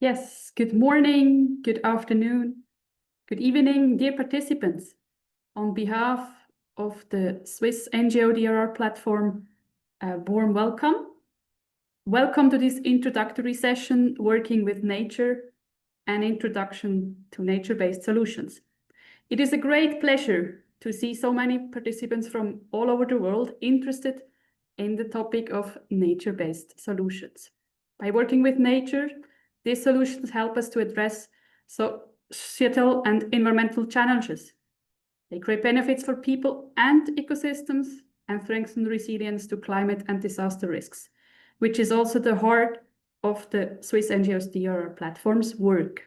Yes, good morning, good afternoon, good evening, dear participants. On behalf of the Swiss NGO DRR platform, a warm welcome. Welcome to this introductory session, Working with Nature, an introduction to nature-based solutions. It is a great pleasure to see so many participants from all over the world interested in the topic of nature-based solutions. By working with nature, these solutions help us to address societal and environmental challenges. They create benefits for people and ecosystems and strengthen resilience to climate and disaster risks, which is also the heart of the Swiss NGOs DRR platform's work.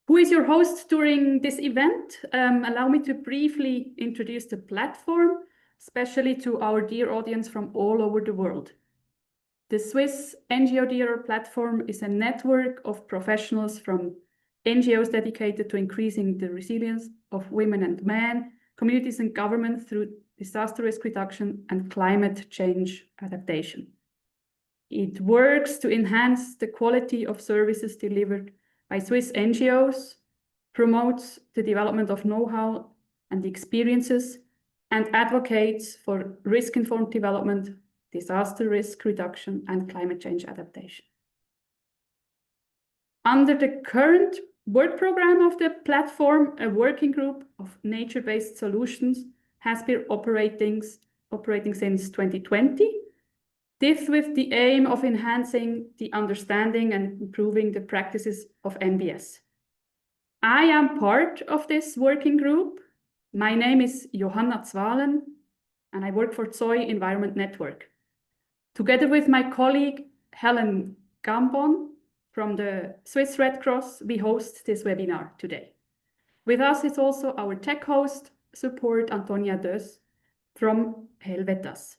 Who is your host during this event? Allow me to briefly introduce the platform, especially to our dear audience from all over the world. The Swiss NGO DRR platform is a network of professionals from NGOs dedicated to increasing the resilience of women and men, communities and governments through disaster risk reduction and climate change adaptation. It works to enhance the quality of services delivered by Swiss NGOs, promotes the development of know-how and experiences, and advocates for risk-informed development, disaster risk reduction, and climate change adaptation. Under the current work program of the platform, a working group of nature-based solutions has been operating since 2020. This with the aim of enhancing the understanding and improving the practices of NBS. I am part of this working group. My name is Johanna Zwalen, and I work for Zoe Environment Network. Together with my colleague Helen Gambon from the Swiss Red Cross, we host this webinar today. With us is also our tech host support, Antonia Dös from Helvetas.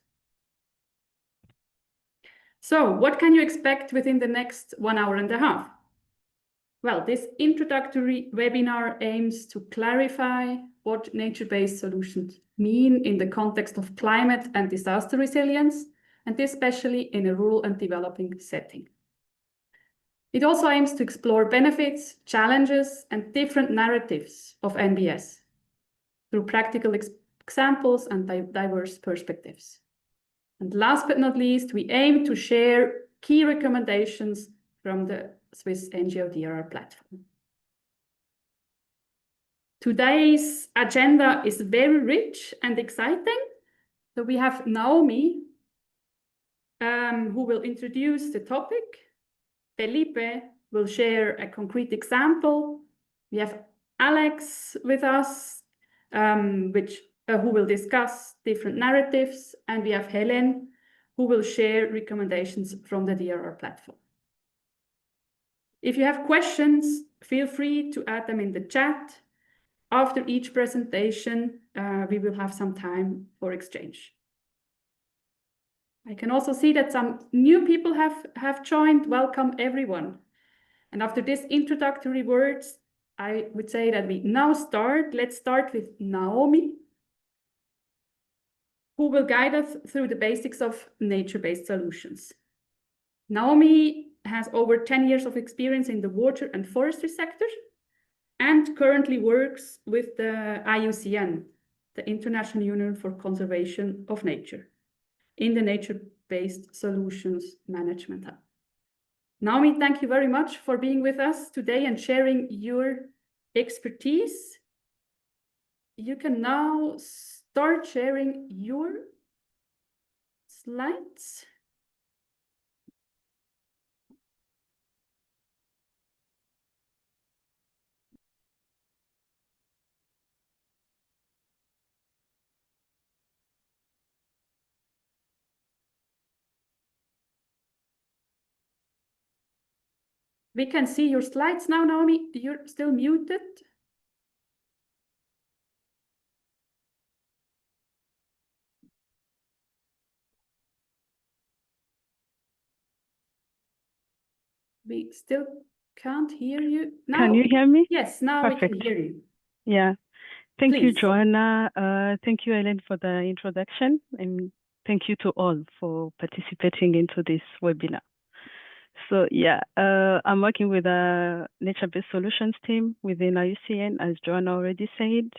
So what can you expect within the next 1 hour and a half? Well, this introductory webinar aims to clarify what nature-based solutions mean in the context of climate and disaster resilience, and especially in a rural and developing setting. It also aims to explore benefits, challenges, and different narratives of NBS through practical examples and diverse perspectives. And last but not least, we aim to share key recommendations from the Swiss NGO DRR platform. Today's agenda is very rich and exciting. So we have Naomi, who will introduce the topic. Felipe will share a concrete example. We have Alex with us, who will discuss different narratives, and we have Helen, who will share recommendations from the DRR platform. If you have questions, feel free to add them in the chat. After each presentation, we will have some time for exchange. I can also see that some new people have joined. Welcome, everyone. And after this introductory words, I would say that we now start. Let's start with Naomi, who will guide us through the basics of nature-based solutions. Naomi has over 10 years of experience in the water and forestry sector and currently works with the IUCN, the International Union for Conservation of Nature, in the nature-based solutions management hub. Naomi, thank you very much for being with us today and sharing your expertise. You can now start sharing your slides. We can see your slides now, Naomi. You're still muted. We still can't hear you. Now, can you hear me? Yes, now Perfect. we can hear you. Yeah. Thank Please. you, Joanna. Thank you, Helen, for the introduction. I'm thank you to all for participating into this webinar. So yeah, I'm working with a nature-based solutions team within IUCN, as Joanna already said.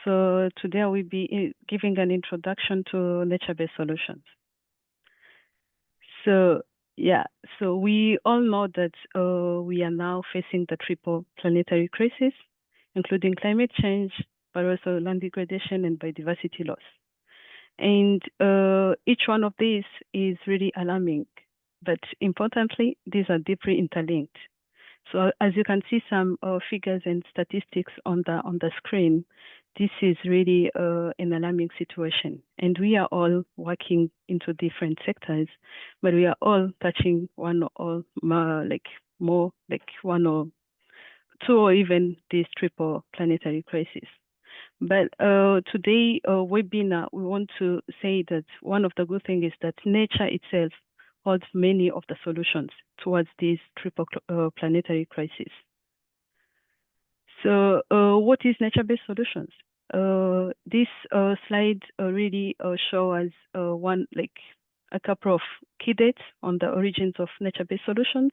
So today I will be giving an introduction to nature-based solutions. So yeah, so we all know that we are now facing the triple planetary crisis, including climate change, but also land degradation and biodiversity loss. And each one of these is really alarming, but importantly, these are deeply interlinked. So as you can see some figures and statistics on the screen, this is really an alarming situation. And we are all working into different sectors, but we are all touching one or more like one or two or even this triple planetary crisis. But today webinar, we want to say that one of the good things is that nature itself holds many of the solutions towards this triple planetary crisis. So what is nature-based solutions? This slide really shows us a couple of key dates on the origins of nature-based solutions.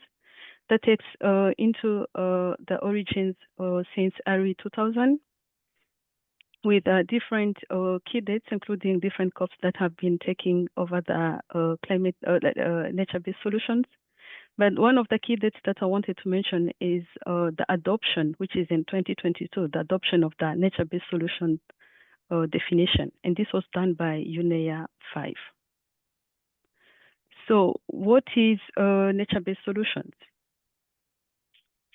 That takes into the origins since early 2000, with different key dates, including different COPs that have been taking over the nature-based solutions. But one of the key dates that I wanted to mention is the adoption, which is in 2022, the adoption of the nature-based solution definition. And this was done by UNEA 5. So what is nature-based solutions?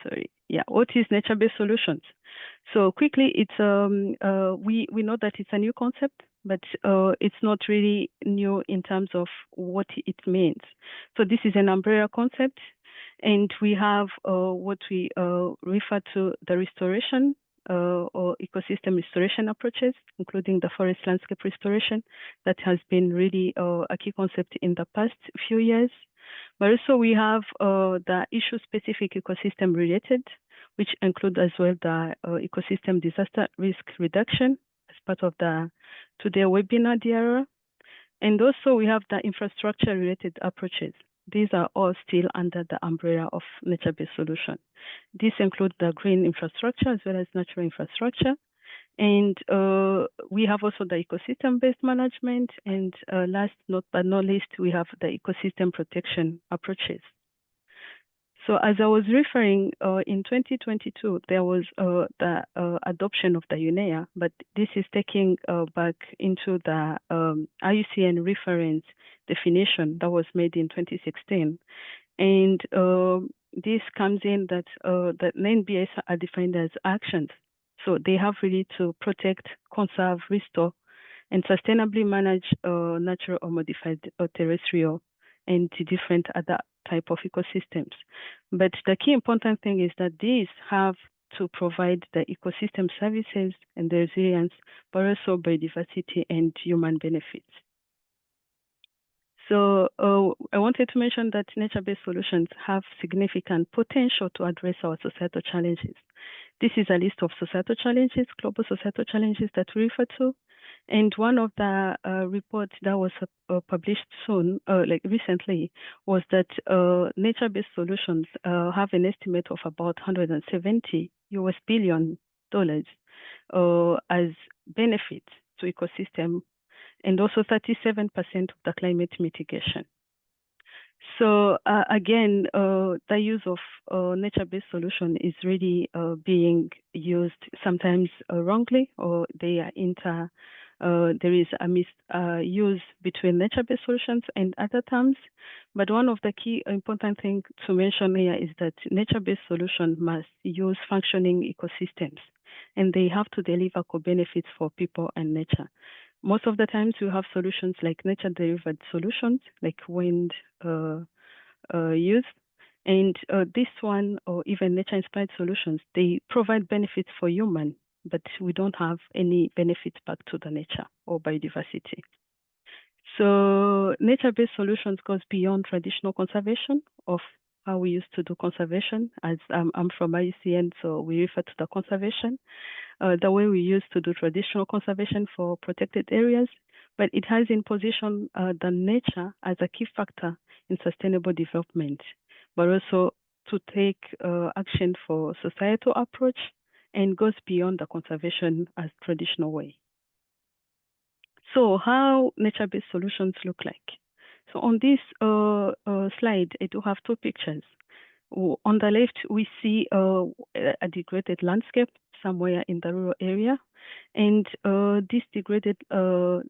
Sorry, yeah, what is nature-based solutions? So quickly, it's we know that it's a new concept, but it's not really new in terms of what it means. So this is an umbrella concept, and we have what we refer to the restoration or ecosystem restoration approaches, including the forest landscape restoration, that has been really a key concept in the past few years. But also we have the issue-specific ecosystem-related, which include as well the ecosystem disaster risk reduction as part of the today webinar DRR. And also we have the infrastructure-related approaches. These are all still under the umbrella of nature-based solution. These include the green infrastructure as well as natural infrastructure. And we have also the ecosystem-based management. And last but not least, we have the ecosystem protection approaches. So as I was referring, in 2022, there was the adoption of the UNEA, but this is taking back into the IUCN reference definition that was made in 2016. And this comes in that the NBS are defined as actions. So they have really to protect, conserve, restore, and sustainably manage natural or modified terrestrial and different other type of ecosystems. But the key important thing is that these have to provide the ecosystem services and the resilience, but also biodiversity and human benefits. So I wanted to mention that nature-based solutions have significant potential to address our societal challenges. This is a list of societal challenges, global societal challenges that we refer to. And one of the reports that was published recently, was that nature-based solutions have an estimate of about $170 billion as benefits to ecosystem, and also 37% of the climate mitigation. So again, the use of nature-based solution is really being used sometimes wrongly, or they are there is a misuse between nature-based solutions and other terms. But one of the key important things to mention here is that nature-based solution must use functioning ecosystems, and they have to deliver co-benefits for people and nature. Most of the times we have solutions like nature-derived solutions, like wind use. And this one, or even nature-inspired solutions, they provide benefits for human, but we don't have any benefits back to the nature or biodiversity. So nature-based solutions goes beyond traditional conservation of how we used to do conservation. As I'm from IUCN, so we refer to the conservation. The way we used to do traditional conservation for protected areas, but it has in position the nature as a key factor in sustainable development, but also to take action for societal approach and goes beyond the conservation as traditional way. So how nature-based solutions look like? So on this slide, I do have two pictures. On the left, we see a degraded landscape somewhere in the rural area. And this degraded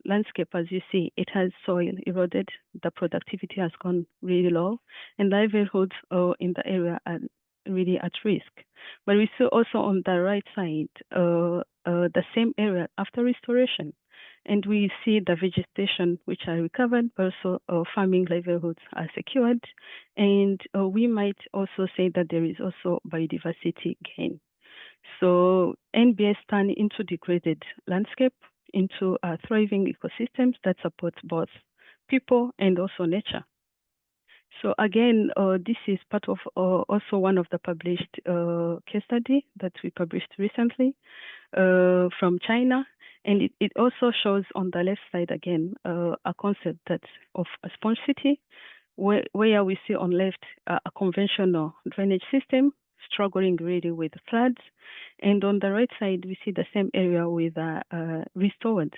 landscape, as you see, it has soil eroded, the productivity has gone really low, and livelihoods in the area are really at risk. But we see also on the right side, the same area after restoration, and we see the vegetation which are recovered, but also farming livelihoods are secured. And we might also say that there is also biodiversity gain. So NBS turn into degraded landscape into thriving ecosystems that support both people and also nature. So again, this is part of also one of the published case study that we published recently from China. And it also shows on the left side again a concept that's of a sponge city, where we see on left a conventional drainage system struggling really with floods, and on the right side we see the same area with restored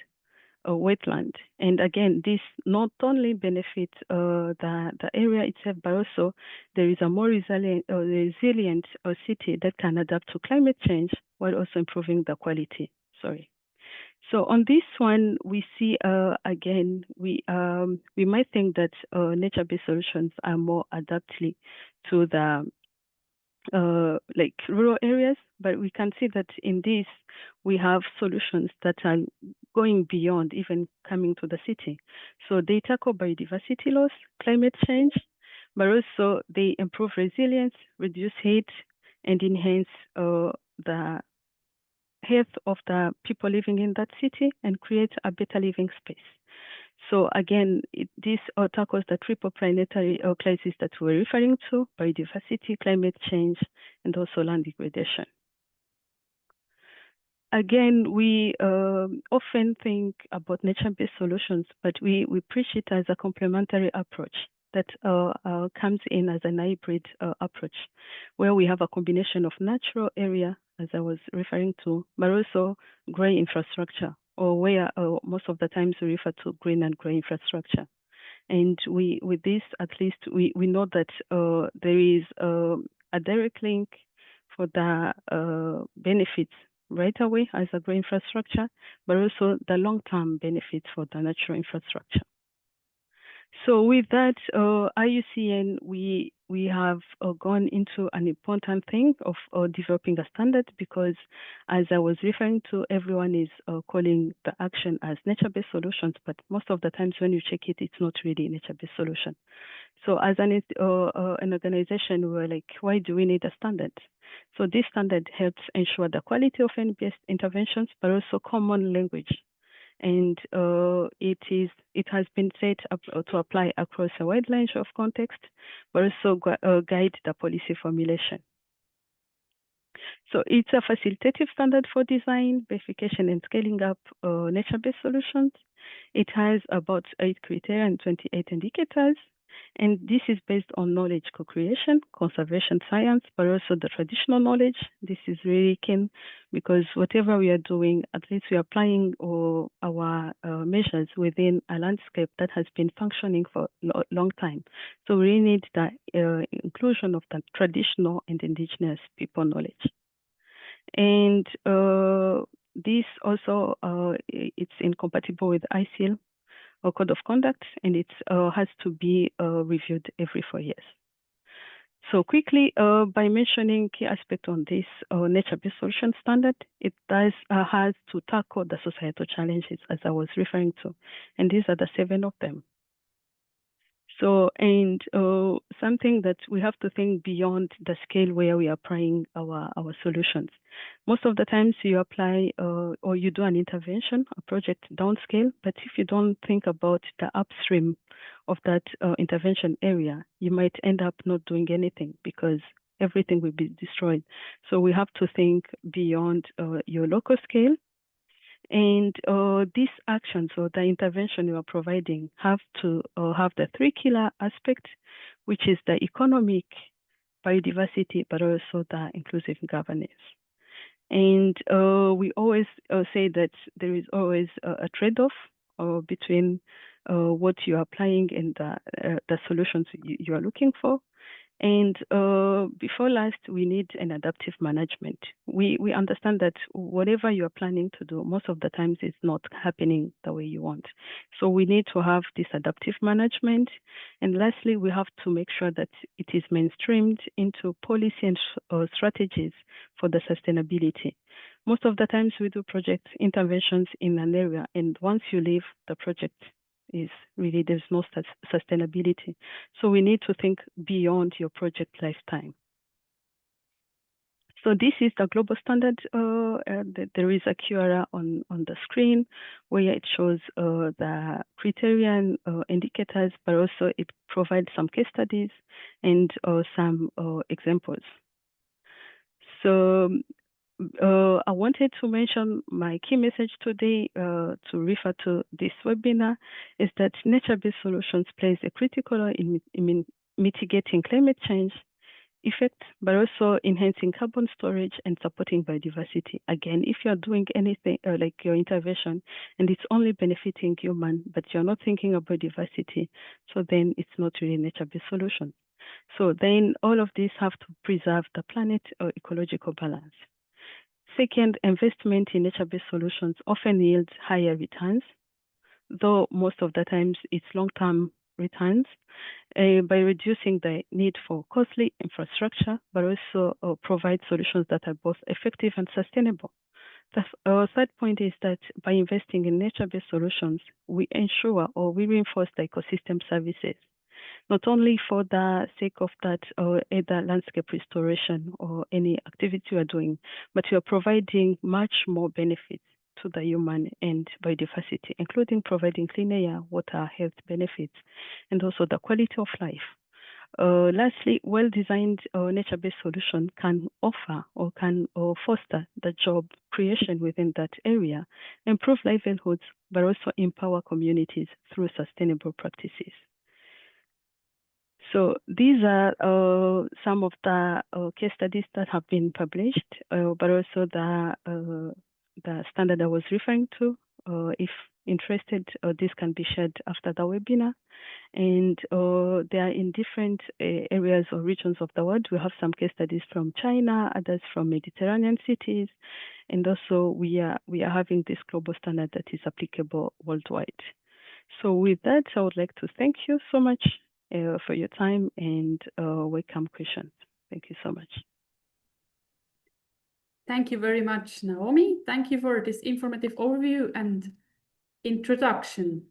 wetland. And again, this not only benefits the area itself, but also there is a more resilient city that can adapt to climate change while also improving the quality. So on this one, we see again, we might think that nature-based solutions are more adapted to the like rural areas, but we can see that in this we have solutions that are going beyond even coming to the city. So they tackle biodiversity loss, climate change, but also they improve resilience, reduce heat, and enhance the health of the people living in that city and create a better living space. So again, this tackles the triple planetary crisis that we're referring to: biodiversity, climate change, and also land degradation. Again, we often think about nature-based solutions, but we preach it as a complementary approach that comes in as an hybrid approach, where we have a combination of natural area, as I was referring to, but also grey infrastructure, or where most of the times we refer to green and grey infrastructure. And with this, at least we know that there is a direct link for the benefits right away as a green infrastructure, but also the long-term benefits for the natural infrastructure. So with that, IUCN, we have gone into an important thing of developing a standard, because as I was referring to, everyone is calling the action as nature-based solutions, but most of the times when you check it, it's not really a nature-based solution. So as an organization, we were like, why do we need a standard? So this standard helps ensure the quality of NBS interventions, but also common language. And it has been set up to apply across a wide range of contexts, but also guide the policy formulation. So it's a facilitative standard for design, verification, and scaling up nature-based solutions. It has about 8 criteria and 28 indicators. And this is based on knowledge co-creation, conservation science, but also the traditional knowledge. This is really key, because whatever we are doing, at least we are applying our measures within a landscape that has been functioning for a long time. So we need the inclusion of the traditional and indigenous people knowledge. And this also, it's incompatible with ICL or code of conduct, and it has to be reviewed every 4 years. So quickly, by mentioning key aspects on this nature-based solution standard, it has to tackle the societal challenges, as I was referring to, and these are the 7 of them. So, and something that we have to think beyond the scale where we are applying our solutions. Most of the times you apply or you do an intervention, a project downscale, but if you don't think about the upstream of that intervention area, you might end up not doing anything, because everything will be destroyed. So we have to think beyond your local scale. And these actions or the intervention you are providing have to have the three killer aspects, which is the economic, biodiversity, but also the inclusive governance. And we always say that there is always a trade-off between what you are applying and the solutions you are looking for. And before last, we need an adaptive management. We understand that whatever you are planning to do, most of the times it's not happening the way you want. So we need to have this adaptive management. And lastly, we have to make sure that it is mainstreamed into policy and strategies for the sustainability. Most of the times we do project interventions in an area, and once you leave the project, is really there's no sustainability. So we need to think beyond your project lifetime. So this is the global standard. There is a QR on the screen where it shows the criterion indicators, but also it provides some case studies and some examples. So I wanted to mention my key message today to refer to this webinar is that nature-based solutions plays a critical role in mitigating climate change effects, but also enhancing carbon storage and supporting biodiversity. Again, if you're doing anything like your intervention and it's only benefiting human, but you're not thinking of biodiversity, so then it's not really nature-based solution. So then all of these have to preserve the planet or ecological balance. Second, investment in nature-based solutions often yields higher returns, though most of the times it's long-term returns by reducing the need for costly infrastructure, but also provide solutions that are both effective and sustainable. The third point is that by investing in nature-based solutions, we ensure or we reinforce the ecosystem services, not only for the sake of that or either landscape restoration or any activity you are doing, but you are providing much more benefits to the human and biodiversity, including providing clean air, water, health benefits, and also the quality of life. Lastly, well-designed nature-based solution can offer or can foster the job creation within that area, improve livelihoods, but also empower communities through sustainable practices. So these are some of the case studies that have been published, but also the standard I was referring to. If interested, this can be shared after the webinar. And they are in different areas or regions of the world. We have some case studies from China, others from Mediterranean cities, and also we are having this global standard that is applicable worldwide. So with that, I would like to thank you so much for your time and welcome questions. Thank you so much. Thank you very much, Naomi. Thank you for this informative overview and introduction.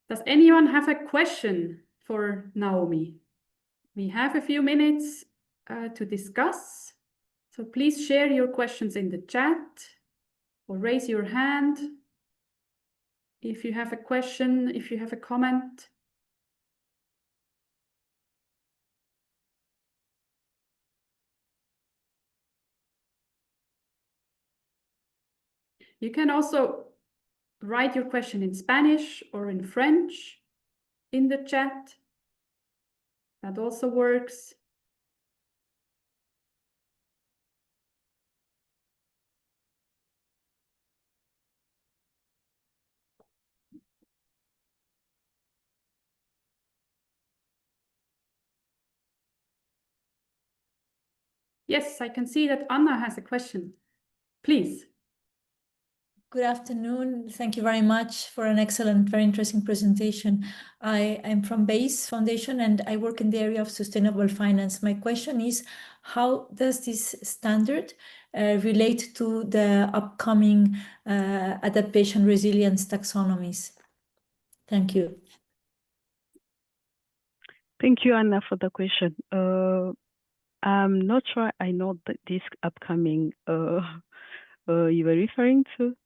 Does anyone have a question for Naomi? We have a few minutes to discuss. So please share your questions in the chat or raise your hand if you have a question, if you have a comment. You can also write your question in Spanish or in French in the chat. That also works. Yes, I can see that Anna has a question. Please. Good afternoon. Thank you very much for an excellent, very interesting presentation. I am from BASE Foundation and I work in the area of sustainable finance. My question is, how does this standard relate to the upcoming adaptation resilience taxonomies? Thank you. Thank you, Anna, for the question. I'm not sure I know that this upcoming you were referring to.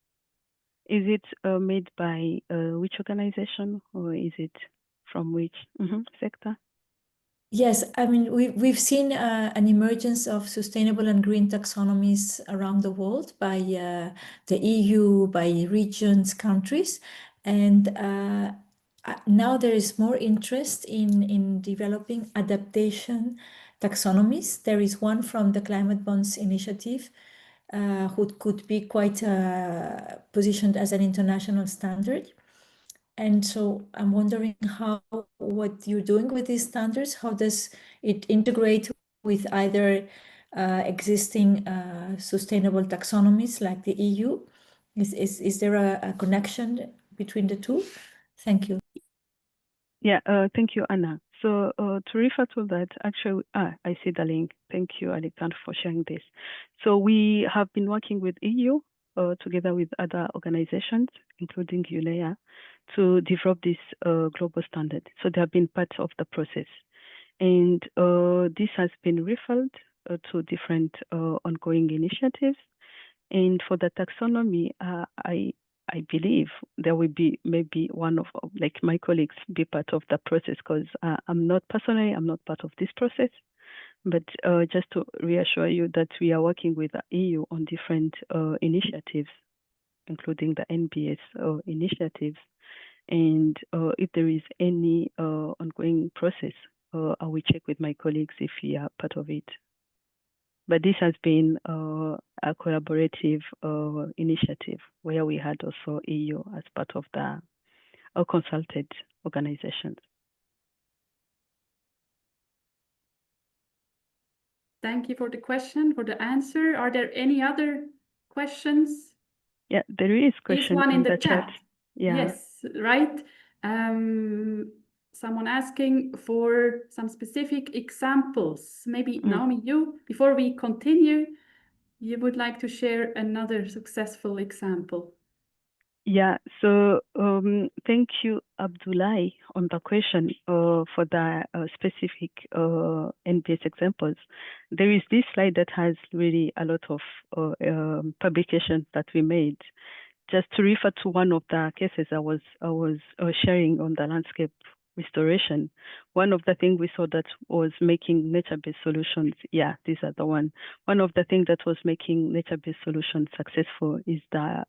Is it made by which organization or is it from which sector? Yes, I mean, we've seen an emergence of sustainable and green taxonomies around the world by the EU, by regions, countries, and now there is more interest in developing adaptation taxonomies. There is one from the Climate Bonds Initiative, who could be quite positioned as an international standard. And so I'm wondering what you're doing with these standards, how does it integrate with either existing sustainable taxonomies like the EU? Is there a connection between the two? Thank you. Yeah, thank you, Anna. So to refer to that, actually, I see the link. Thank you, Alexandre, for sharing this. So we have been working with EU together with other organizations, including UNEA, to develop this global standard. So they have been part of the process. And this has been referred to different ongoing initiatives. And for the taxonomy, I believe there will be maybe one of like my colleagues be part of the process, because I'm not part of this process, but just to reassure you that we are working with the EU on different initiatives, including the NBS initiatives. And if there is any ongoing process, I will check with my colleagues if we are part of it. But this has been a collaborative initiative where we had also EU as part of the consulted organizations. Thank you for the question, for the answer. Are there any other questions? Yeah, there is question one in the chat. chat. Yeah. Yes, right. Someone asking for some specific examples. Maybe Naomi, you, before we continue, you would like to share another successful example. Yeah, so thank you, Abdullahi, on the question for the specific NPS examples. There is this slide that has really a lot of publications that we made. Just to refer to one of the cases I was sharing on the landscape restoration, one of the things we saw that was making nature-based solutions, yeah, these are the one. One of the things that was making nature-based solutions successful is the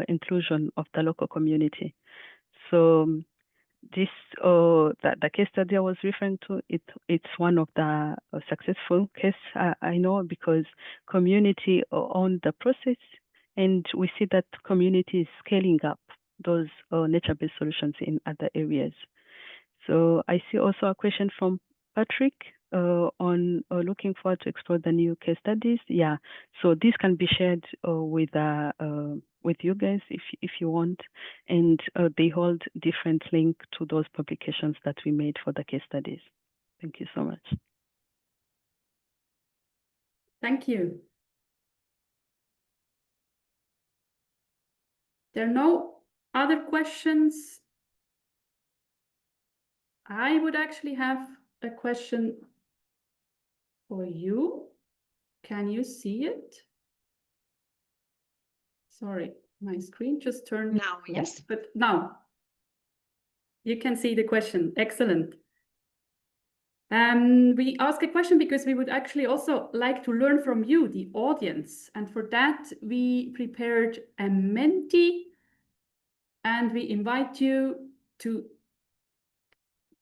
inclusion of the local community. So this the case study I was referring to, it's one of the successful case I know, because community own the process, and we see that community is scaling up those nature-based solutions in other areas. So I see also a question from Patrick on looking forward to explore the new case studies. Yeah, so this can be shared with you guys if you want, and they hold different link to those publications that we made for the case studies. Thank you so much. Thank you. There are no other questions. I would actually have a question for you. Can you see it? Sorry, my screen just turned. Now, yes. But now you can see the question. Excellent. We ask a question because we would actually also like to learn from you, the audience. And for that, we prepared a Menti, and we invite you to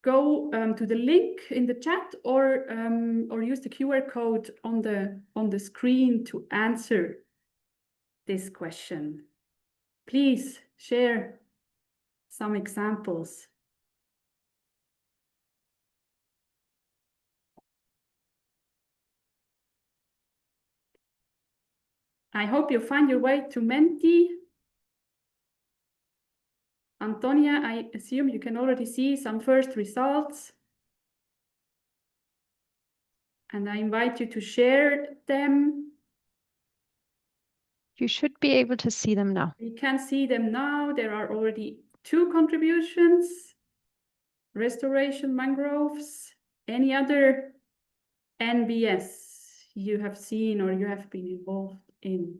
go to the link in the chat or use the QR code on the screen to answer this question. Please share some examples. I hope you find your way to Menti. Antonia, I assume you can already see some first results. And I invite you to share them. You should be able to see them now. We can see them now. There are already 2 contributions. Restoration mangroves. Any other NBS you have seen or you have been involved in?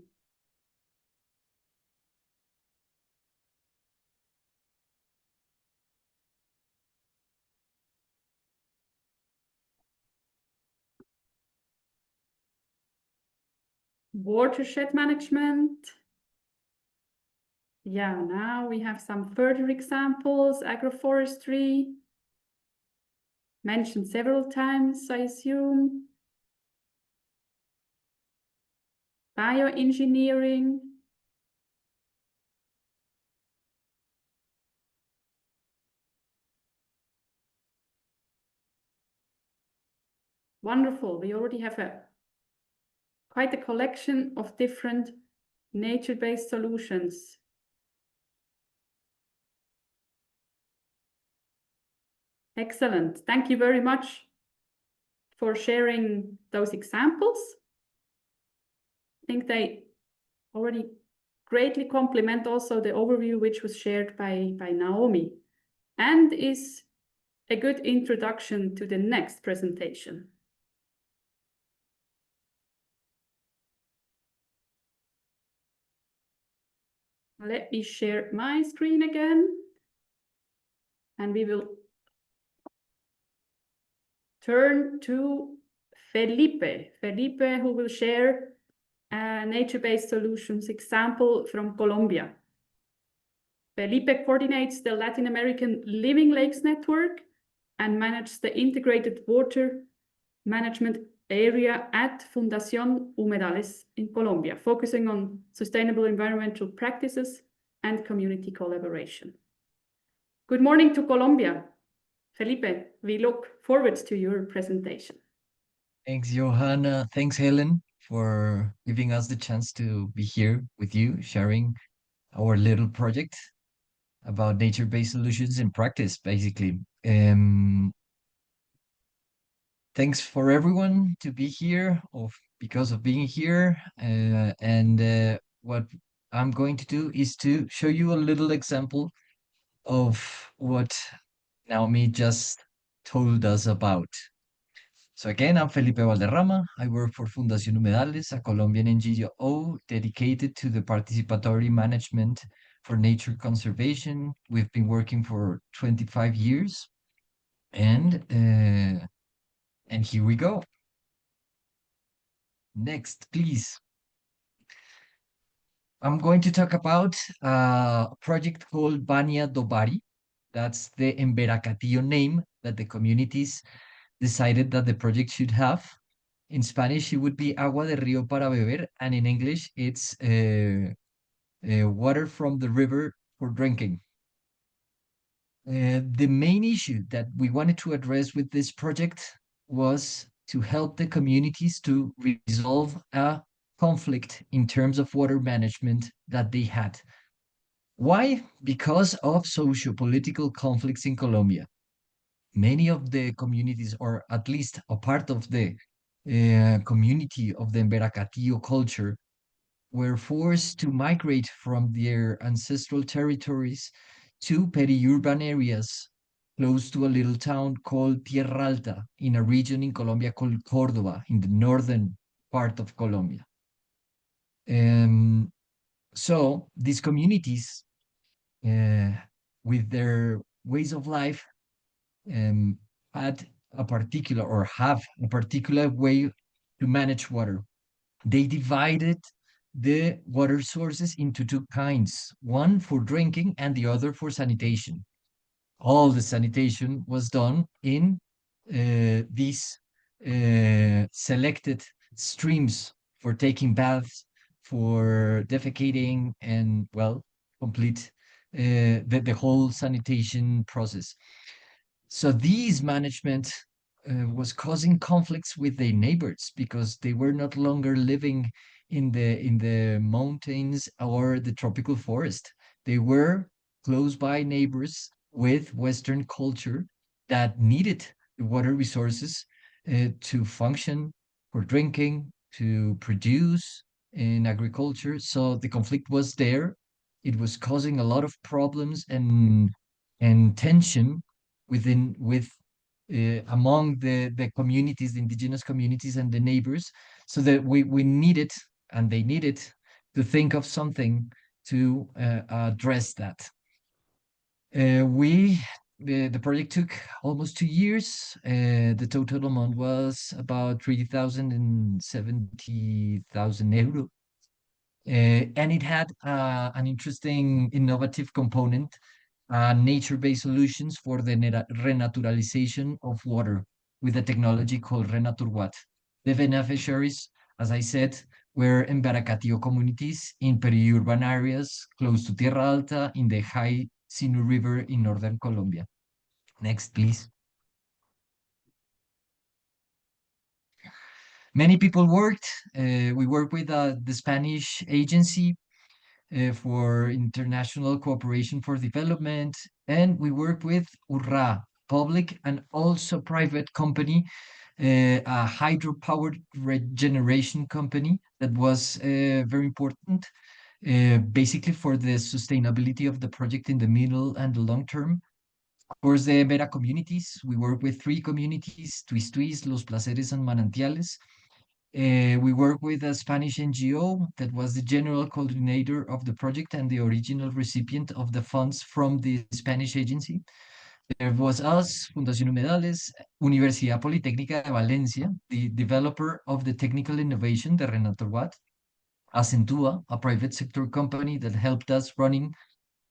watershed management. Yeah, now we have some further examples. Agroforestry, mentioned several times, I assume. Bioengineering. Wonderful. We already have quite a collection of different nature-based solutions. Excellent. Thank you very much for sharing those examples. I think they already greatly complement also the overview which was shared by Naomi, and is a good introduction to the next presentation. Let me share my screen again, and we will turn to Felipe. Felipe, who will share a nature-based solutions example from Colombia. Felipe coordinates the Latin American Living Lakes Network and manages the integrated water management area at Fundación Humedales in Colombia, focusing on sustainable environmental practices and community collaboration. Good morning to Colombia. Felipe, we look forward to your presentation. Thanks, Johanna. Thanks, Helen, for giving us the chance to be here with you, sharing our little project about nature-based solutions in practice, basically. Thanks for everyone to be here because of being here. What I'm going to do is to show you a little example of what Naomi just told us about. So again, I'm Felipe Valderrama. I work for Fundación Humedales, a Colombian NGO dedicated to the participatory management for nature conservation. We've been working for 25 years, and here we go. Next, please. I'm going to talk about a project called Bania do Bari. That's the Emberacatillo name that the communities decided that the project should have. In Spanish, it would be Agua de Río para Beber, and in English, it's water from the river for drinking. The main issue that we wanted to address with this project was to help the communities to resolve a conflict in terms of water management that they had. Why? Because of socio-political conflicts in Colombia. Many of the communities, or at least a part of the community of the Emberacatillo culture, were forced to migrate from their ancestral territories to peri-urban areas close to a little town called Tierra Alta in a region in Colombia called Córdoba, in the northern part of Colombia. So these communities, with their ways of life, had a particular, or have a particular way to manage water. They divided the water sources into two kinds, one for drinking and the other for sanitation. All the sanitation was done in these selected streams for taking baths, for defecating, and, well, complete the whole sanitation process. So these management was causing conflicts with their neighbors because they were not longer living in the mountains or the tropical forest. They were close by neighbors with Western culture that needed the water resources to function, for drinking, to produce in agriculture. So the conflict was there. It was causing a lot of problems and tension among the communities, the indigenous communities and the neighbors, so that we needed, and they needed, to think of something to address that. We the project took almost 2 years. The total amount was about 370,000 euro. And it had an interesting innovative component, nature-based solutions for the renaturalization of water with a technology called Renaturwat. The beneficiaries, as I said, were Embaracatio communities in peri-urban areas close to Tierra Alta in the high Sinu River in northern Colombia. Next, please. Many people worked. We worked with the Spanish agency for international cooperation for development, and we work with URRA, public and also private company, a hydropower regeneration company that was very important, basically for the sustainability of the project in the middle and the long term. Of course, the Vera communities, we work with 3 communities, Tuistuis, Los Placeres, and Manantiales. We work with a Spanish NGO that was the general coordinator of the project and the original recipient of the funds from the Spanish agency. There was us, Fundación Humedales, Universidad Politécnica de Valencia, the developer of the technical innovation, the Renaturwat, Accentua, a private sector company that helped us running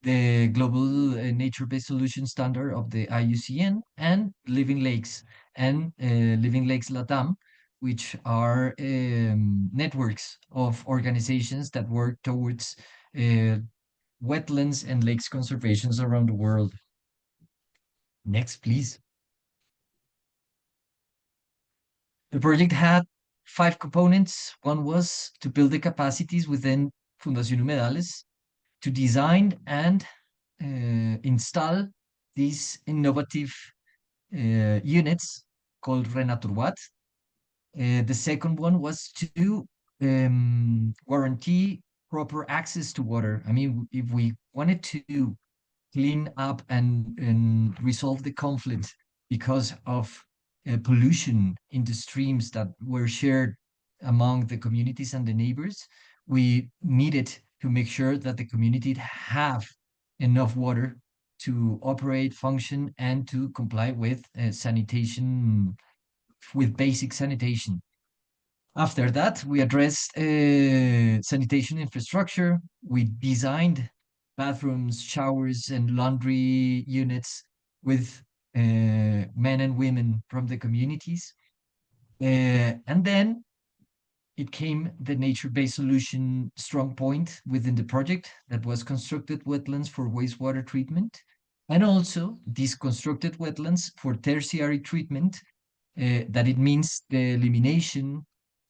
the global nature-based solution standard of the IUCN, and Living Lakes Latam, which are networks of organizations that work towards wetlands and lakes conservations around the world. Next, please. The project had 5 components. One was to build the capacities within Fundación Humedales to design and install these innovative units called Renaturwat. The second one was to guarantee proper access to water. I mean, if we wanted to clean up and resolve the conflict because of pollution in the streams that were shared among the communities and the neighbors, we needed to make sure that the community have enough water to operate, function, and to comply with sanitation, with basic sanitation. After that, we addressed sanitation infrastructure. We designed bathrooms, showers, and laundry units with men and women from the communities. And then it came the nature-based solution strong point within the project that was constructed wetlands for wastewater treatment, and also these constructed wetlands for tertiary treatment, that it means the elimination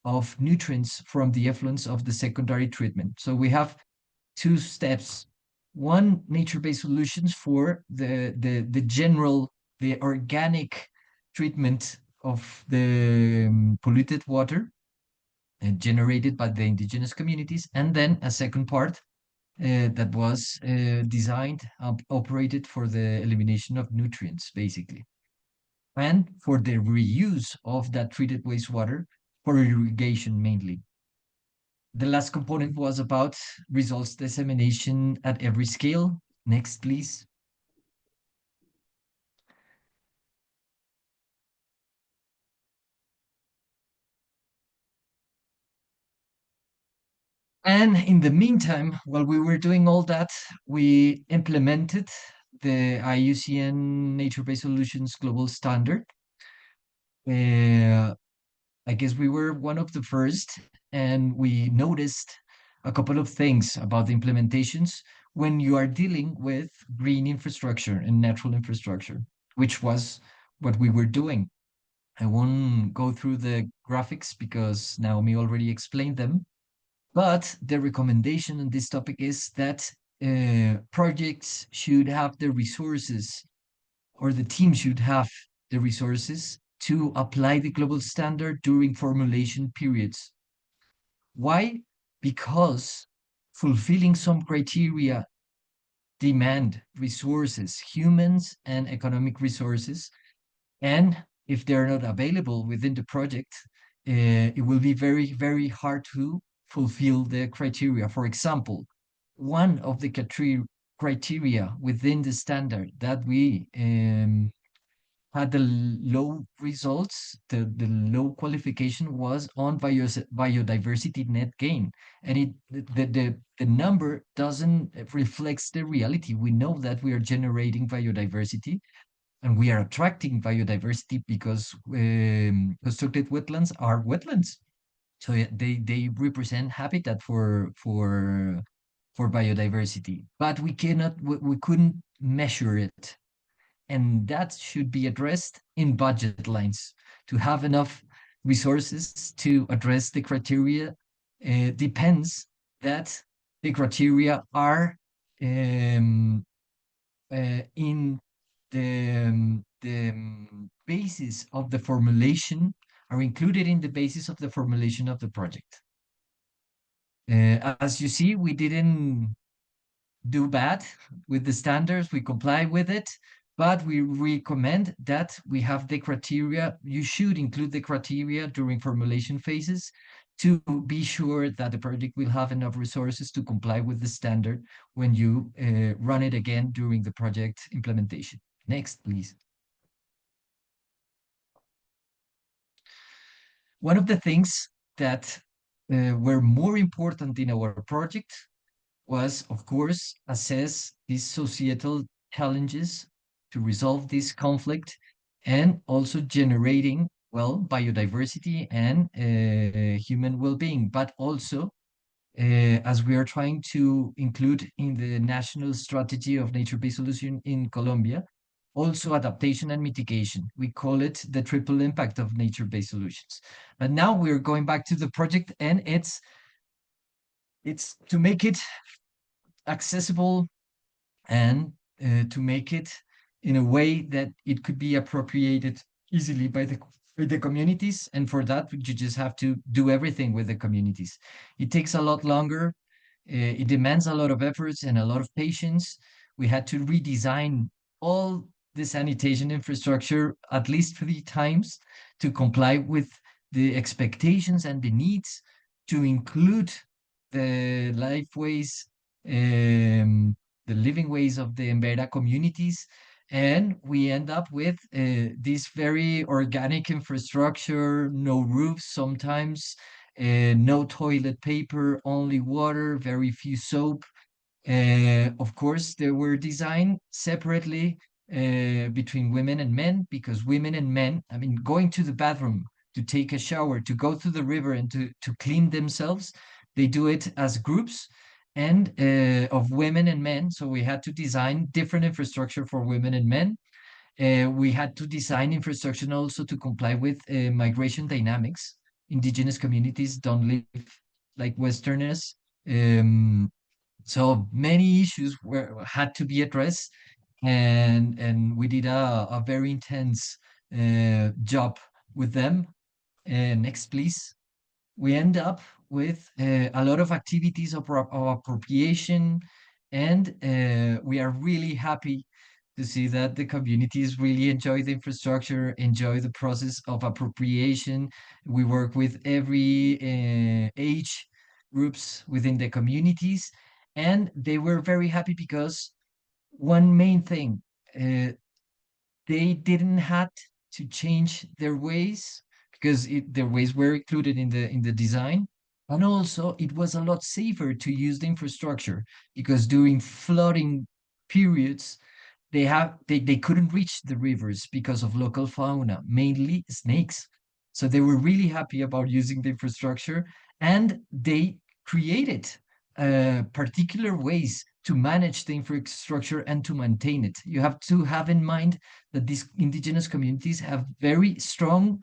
of nutrients from the effluents of the secondary treatment. So we have 2 steps. One, nature-based solutions for the general, the organic treatment of the polluted water generated by the indigenous communities, and then a second part that was designed, operated for the elimination of nutrients, basically, and for the reuse of that treated wastewater for irrigation mainly. The last component was about results dissemination at every scale. Next, please. And in the meantime, while we were doing all that, we implemented the IUCN Nature-Based Solutions Global Standard. I guess we were one of the first, and we noticed a couple of things about the implementations when you are dealing with green infrastructure and natural infrastructure, which was what we were doing. I won't go through the graphics because Naomi already explained them, but the recommendation on this topic is that projects should have the resources, or the team should have the resources to apply the global standard during formulation periods. Why? Because fulfilling some criteria demand resources, humans and economic resources, and if they're not available within the project, it will be very, very hard to fulfill the criteria. For example, one of the criteria within the standard that we had the low results, the low qualification was on biodiversity net gain. And the number doesn't reflects the reality. We know that we are generating biodiversity and we are attracting biodiversity because constructed wetlands are wetlands. So they represent habitat for biodiversity, but we couldn't measure it. And that should be addressed in budget lines to have enough resources to address the criteria. Depends that the criteria are in the basis of the formulation, are included in the basis of the formulation of the project. As you see, we didn't do bad with the standards, we comply with it, but we recommend that we have the criteria. You should include the criteria during formulation phases to be sure that the project will have enough resources to comply with the standard when you run it again during the project implementation. Next, please. One of the things that were more important in our project was, of course, assess these societal challenges to resolve this conflict and also generating, well, biodiversity and human well-being, but also as we are trying to include in the national strategy of nature-based solution in Colombia, also adaptation and mitigation. We call it the triple impact of nature-based solutions. But now we're going back to the project, and it's to make it accessible and to make it in a way that it could be appropriated easily by the communities. And for that, you just have to do everything with the communities. It takes a lot longer. It demands a lot of efforts and a lot of patience. We had to redesign all the sanitation infrastructure at least 3 times to comply with the expectations and the needs, to include the life ways, the living ways of the Embera communities. And we end up with this very organic infrastructure, no roofs sometimes, no toilet paper, only water, very few soap. Of course, they were designed separately between women and men, because women and men, I mean, going to the bathroom, to take a shower, to go to the river and to clean themselves, they do it as groups and of women and men. So we had to design different infrastructure for women and men. We had to design infrastructure also to comply with migration dynamics. Indigenous communities don't live like Westerners. So many issues had to be addressed, and we did a very intense job with them. Next, please. We end up with a lot of activities of appropriation, and we are really happy to see that the communities really enjoy the infrastructure, enjoy the process of appropriation. We work with every age groups within the communities, and they were very happy because one main thing, they didn't have to change their ways because their ways were included in the design. And also it was a lot safer to use the infrastructure because during flooding periods, they couldn't reach the rivers because of local fauna, mainly snakes. So they were really happy about using the infrastructure, and they created particular ways to manage the infrastructure and to maintain it. You have to have in mind that these indigenous communities have very strong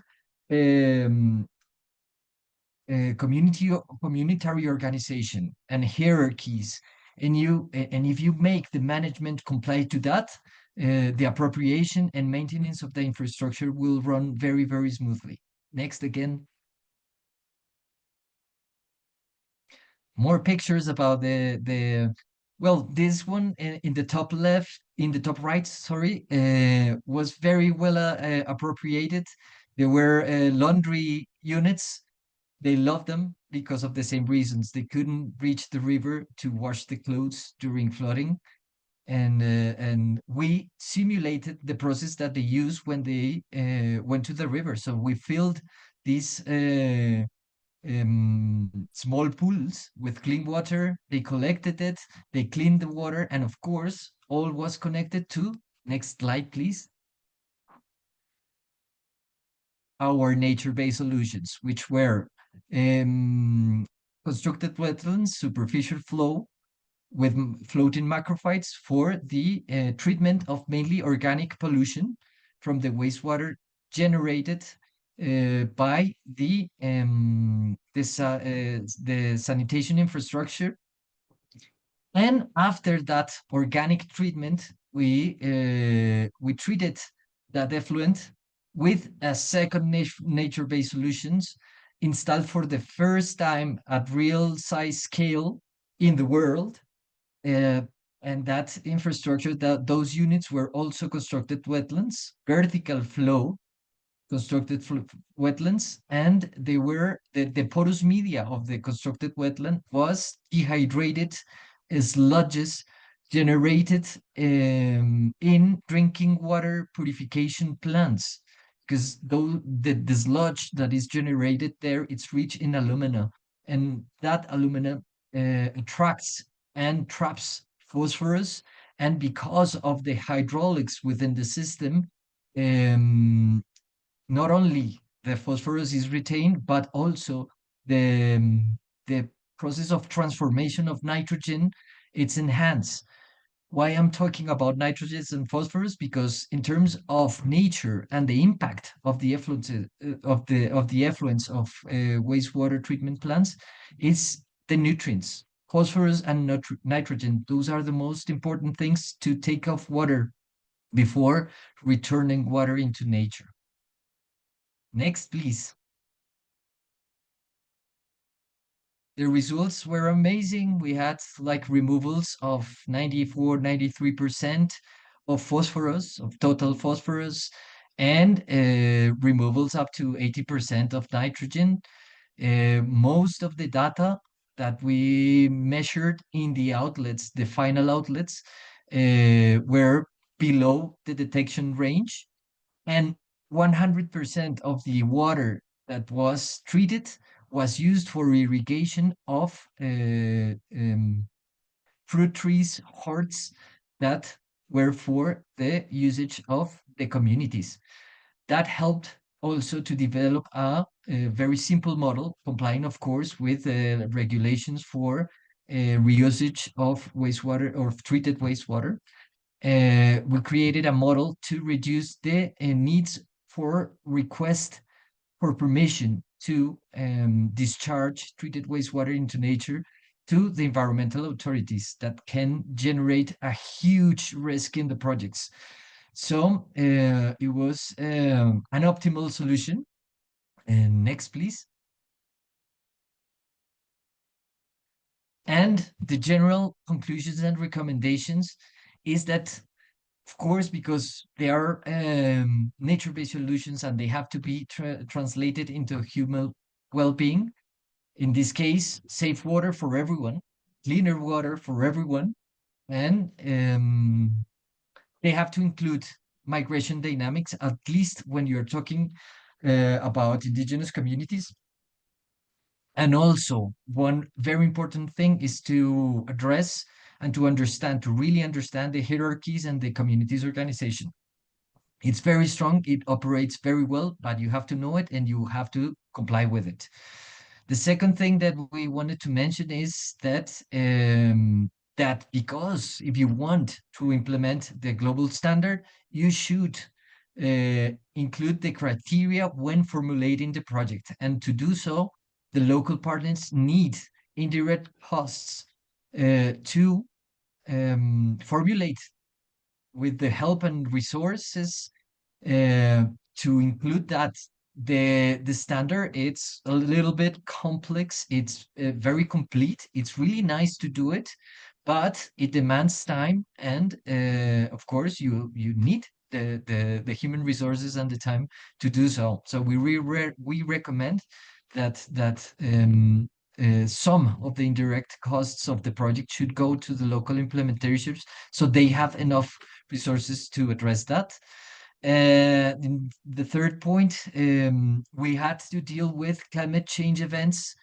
communitary organization and hierarchies, and if you make the management comply to that, the appropriation and maintenance of the infrastructure will run very, very smoothly. Next again. More pictures about well, this one in the top left, in the top right, sorry, was very well appropriated. There were laundry units. They loved them because of the same reasons. They couldn't reach the river to wash the clothes during flooding. and we simulated the process that they use when they went to the river. So we filled these small pools with clean water. They collected it, they cleaned the water, and of course, all was connected to, next slide, please, our nature-based solutions, which were constructed wetlands, superficial flow with floating macrophytes for the treatment of mainly organic pollution from the wastewater generated by the sanitation infrastructure. And after that organic treatment, we treated that effluent with a second nature-based solutions installed for the first time at real size scale in the world. And that infrastructure, those units were also constructed wetlands, vertical flow constructed wetlands, and they were the porous media of the constructed wetland was dehydrated sludges generated in drinking water purification plants, because though the sludge that is generated there, it's rich in alumina, and that alumina attracts and traps phosphorus, and because of the hydraulics within the system, not only the phosphorus is retained, but also the process of transformation of nitrogen, it's enhanced. Why I'm talking about nitrogen and phosphorus? Because in terms of nature and the impact of the effluence of wastewater treatment plants, is the nutrients. Phosphorus and nitrogen, those are the most important things to take off water before returning water into nature. Next, please. The results were amazing. We had like removals of 94, 93% of phosphorus, of total phosphorus, and removals up to 80% of nitrogen. Most of the data that we measured in the outlets, the final outlets, were below the detection range, and 100% of the water that was treated was used for irrigation of fruit trees, horts that were for the usage of the communities. That helped also to develop a very simple model, complying, of course, with regulations for reusage of wastewater or treated wastewater. We created a model to reduce the needs for request for permission to discharge treated wastewater into nature to the environmental authorities that can generate a huge risk in the projects. So it was an optimal solution. And next, please. And the general conclusions and recommendations is that, of course, because they are nature-based solutions and they have to be translated into human well-being. In this case, safe water for everyone, cleaner water for everyone, and they have to include migration dynamics, at least when you're talking about indigenous communities. And also, one very important thing is to address and to understand, to really understand the hierarchies and the community's organization. It's very strong, it operates very well, but you have to know it and you have to comply with it. The second thing that we wanted to mention is that that because if you want to implement the global standard, you should include the criteria when formulating the project. And to do so, the local partners need indirect costs to formulate with the help and resources to include that. The standard, it's a little bit complex, it's very complete, it's really nice to do it, but it demands time, and of course you need the human resources and the time to do so. So we recommend that some of the indirect costs of the project should go to the local implementers, so they have enough resources to address that. In the third point, we had to deal with climate change events.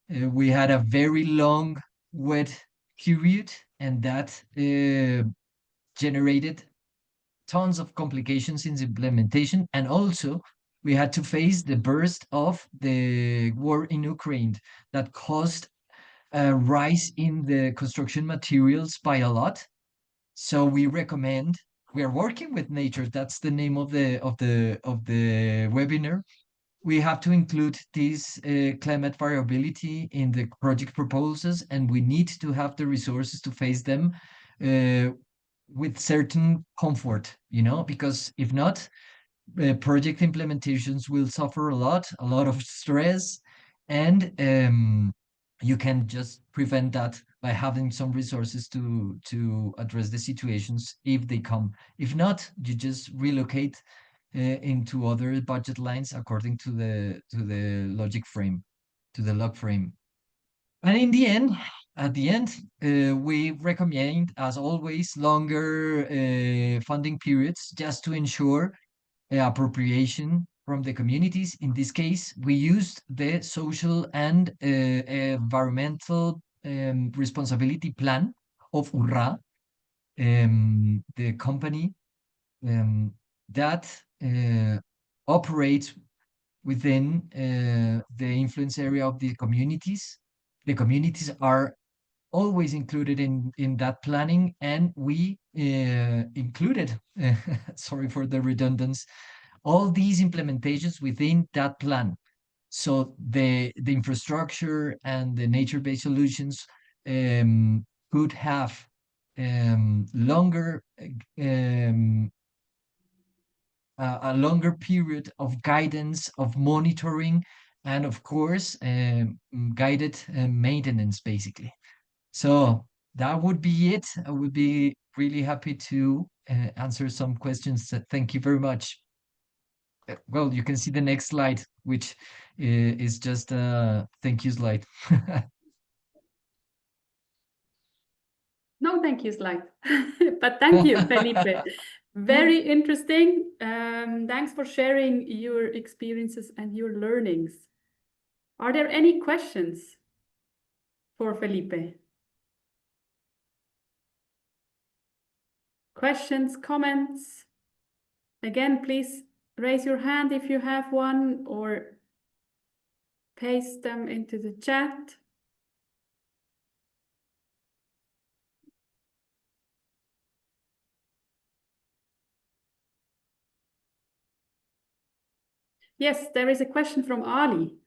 We had a very long wet period, and that generated tons of complications in the implementation. And also, we had to face the burst of the war in Ukraine that caused a rise in the construction materials by a lot. So we recommend, we are working with nature. That's the name of the webinar. We have to include this climate variability in the project proposals, and we need to have the resources to face them with certain comfort, because if not, project implementations will suffer a lot of stress, and you can just prevent that by having some resources to address the situations if they come. If not, you just relocate into other budget lines according to the logic frame, to the log frame. And in the end, at the end, we recommend, as always, longer funding periods just to ensure appropriation from the communities. In this case, we used the social and environmental responsibility plan of URRA, the company that operates within the influence area of the communities. The communities are always included in that planning, and we included, sorry for the redundancy, all these implementations within that plan. So the infrastructure and the nature-based solutions could have longer a longer period of guidance, of monitoring, and of course, guided maintenance, basically. So that would be it. I would be really happy to answer some questions. Thank you very much. Well, you can see the next slide, which is just a thank you slide. No, thank you, slide. But thank you, Felipe. Very interesting. Thanks for sharing your experiences and your learnings. Are there any questions for Felipe? Questions, comments? Again, please raise your hand if you have one, or paste them into the chat. Yes, there is a question from Ali.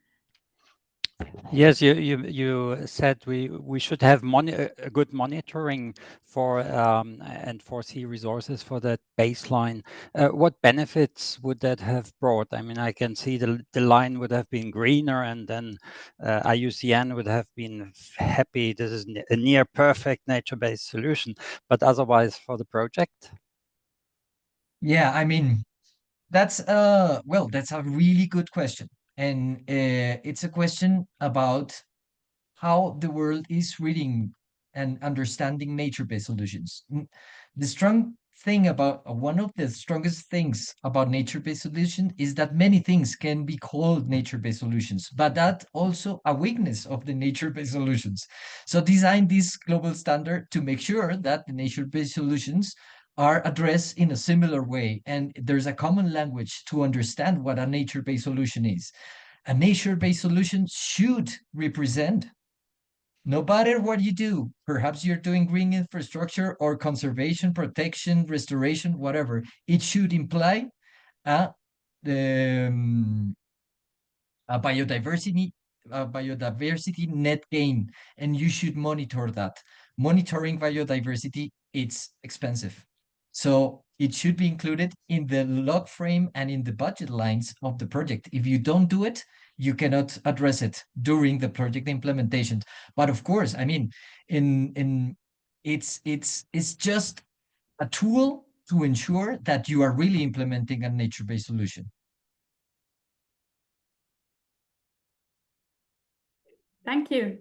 Yes, you said we should have a good monitoring for and foresee resources for that baseline. What benefits would that have brought? I mean, I can see the line would have been greener, and then IUCN would have been happy. This is a near perfect nature-based solution, but otherwise for the project? Yeah, I mean, that's that's a really good question, and it's a question about how the world is reading and understanding nature-based solutions. The strong thing about one of the strongest things about nature-based solution is that many things can be called nature-based solutions, but that also a weakness of the nature-based solutions. So design this global standard to make sure that the nature-based solutions are addressed in a similar way, and there's a common language to understand what a nature-based solution is. A nature-based solution should represent, no matter what you do, perhaps you're doing green infrastructure or conservation, protection, restoration, whatever, it should imply a, um, a biodiversity net gain, and you should monitor that. Monitoring biodiversity, it's expensive. So it should be included in the log frame and in the budget lines of the project. If you don't do it, you cannot address it during the project implementation. But of course, I mean, it's just a tool to ensure that you are really implementing a nature-based solution. Thank you.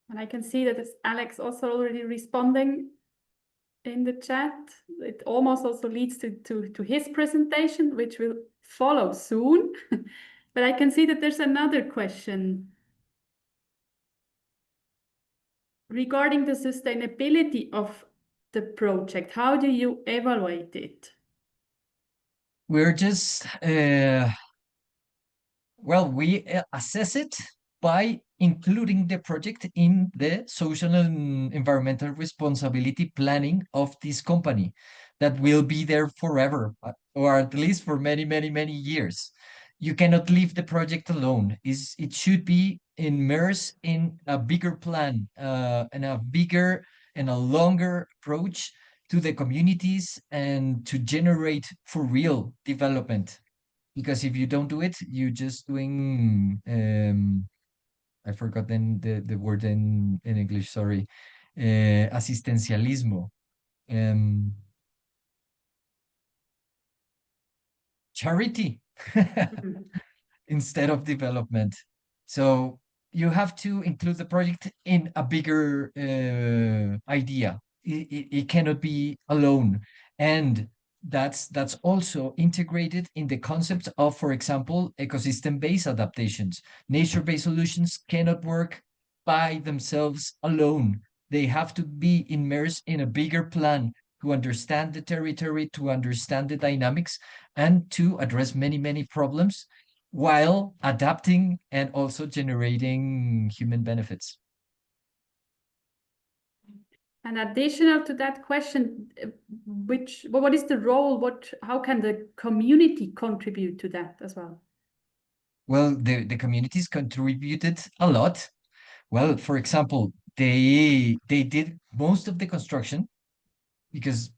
And I can see that it's Alex also already responding in the chat. It almost also leads to his presentation, which will follow soon. But I can see that there's another question regarding the sustainability of the project. How do you evaluate it? We're just well, we assess it by including the project in the social and environmental responsibility planning of this company that will be there forever, or at least for many, many, many years. You cannot leave the project alone. It should be immersed in a bigger plan, and a bigger and a longer approach to the communities and to generate for real development. Because if you don't do it, you're just doing I forgot then the word in English, sorry. Asistencialismo. Um, Charity instead of development. So you have to include the project in a bigger idea. It cannot be alone. And that's also integrated in the concept of, for example, ecosystem-based adaptations. Nature-based solutions cannot work by themselves alone. They have to be immersed in a bigger plan to understand the territory, to understand the dynamics, and to address many, many problems while adapting and also generating human benefits. And additional to that question, what is the role? How can the community contribute to that as well? Well, the communities contributed a lot. Well, for example, they did most of the construction because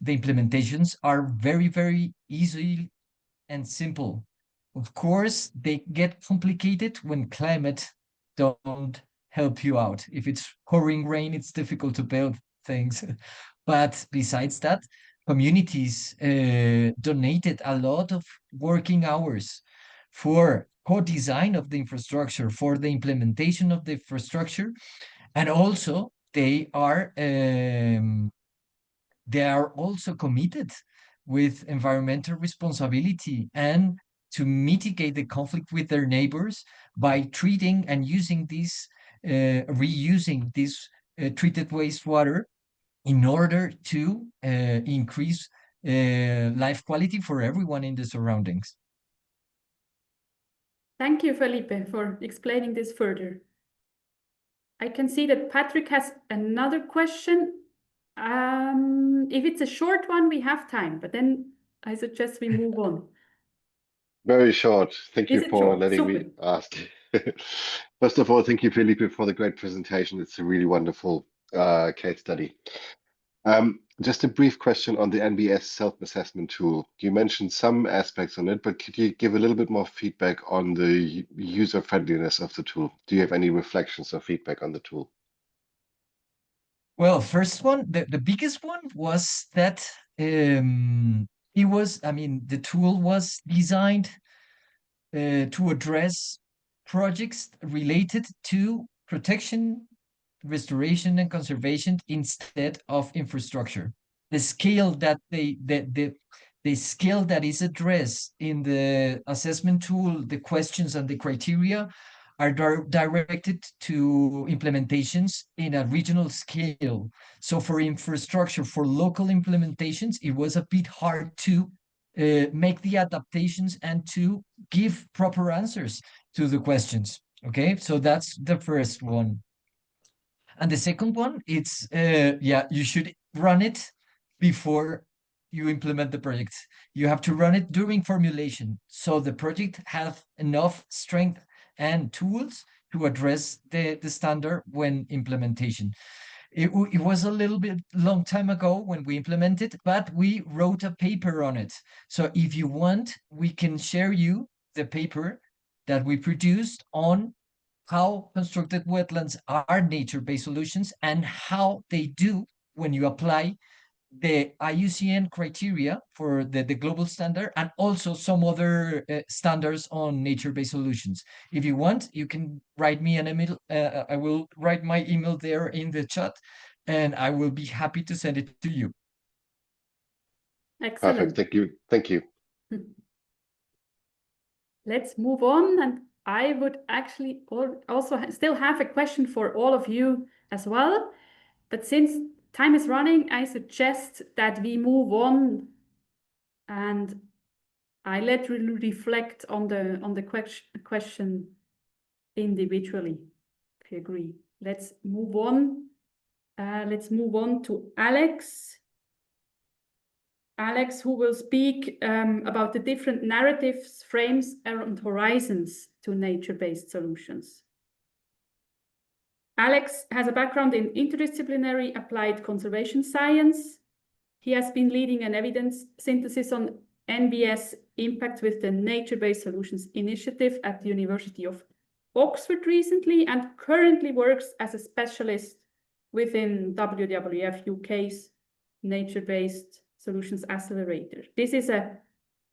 the implementations are very, very easy and simple. Of course, they get complicated when climate don't help you out. If it's pouring rain, it's difficult to build things. But besides that, communities donated a lot of working hours for co-design of the infrastructure, for the implementation of the infrastructure, and also they are also committed with environmental responsibility and to mitigate the conflict with their neighbors by treating and using this, reusing this treated wastewater in order to increase life quality for everyone in the surroundings. Thank you, Felipe, for explaining this further. I can see that Patrick has another question. If it's a short one, we have time, but then I suggest we move on. Very short. Thank you Is it for short? letting me ask. First of all, thank you, Felipe, for the great presentation. It's a really wonderful case study. Just a brief question on the NBS self-assessment tool. You mentioned some aspects on it, but could you give a little bit more feedback on the user-friendliness of the tool? Do you have any reflections or feedback on the tool? Well, first one, the biggest one was that the tool was designed to address projects related to protection, restoration, and conservation instead of infrastructure. The scale that the scale that is addressed in the assessment tool, the questions and the criteria are directed to implementations in a regional scale. So for infrastructure, for local implementations, it was a bit hard to make the adaptations and to give proper answers to the questions. Okay, so that's the first one. And the second one, it's you should run it before you implement the project. You have to run it during formulation, so the project have enough strength and tools to address the standard when implementation. It was a little bit long time ago when we implemented, but we wrote a paper on it. So if you want, we can share you the paper that we produced on how constructed wetlands are nature-based solutions and how they do when you apply the IUCN criteria for the global standard, and also some other standards on nature-based solutions. If you want, you can write me an email. I will write my email there in the chat, and I will be happy to send it to you. Excellent. Perfect. Thank you. Thank you. Let's move on. And I would actually also still have a question for all of you as well. But since time is running, I suggest that we move on, and I let you reflect on the question individually, if you agree. Let's move on. Let's move on to Alex. Alex, who will speak about the different narratives, frames, and horizons to nature-based solutions. Alex has a background in interdisciplinary applied conservation science. He has been leading an evidence synthesis on NBS impact with the Nature-Based Solutions Initiative at the University of Oxford recently, and currently works as a specialist within WWF UK's Nature-Based Solutions Accelerator. This is an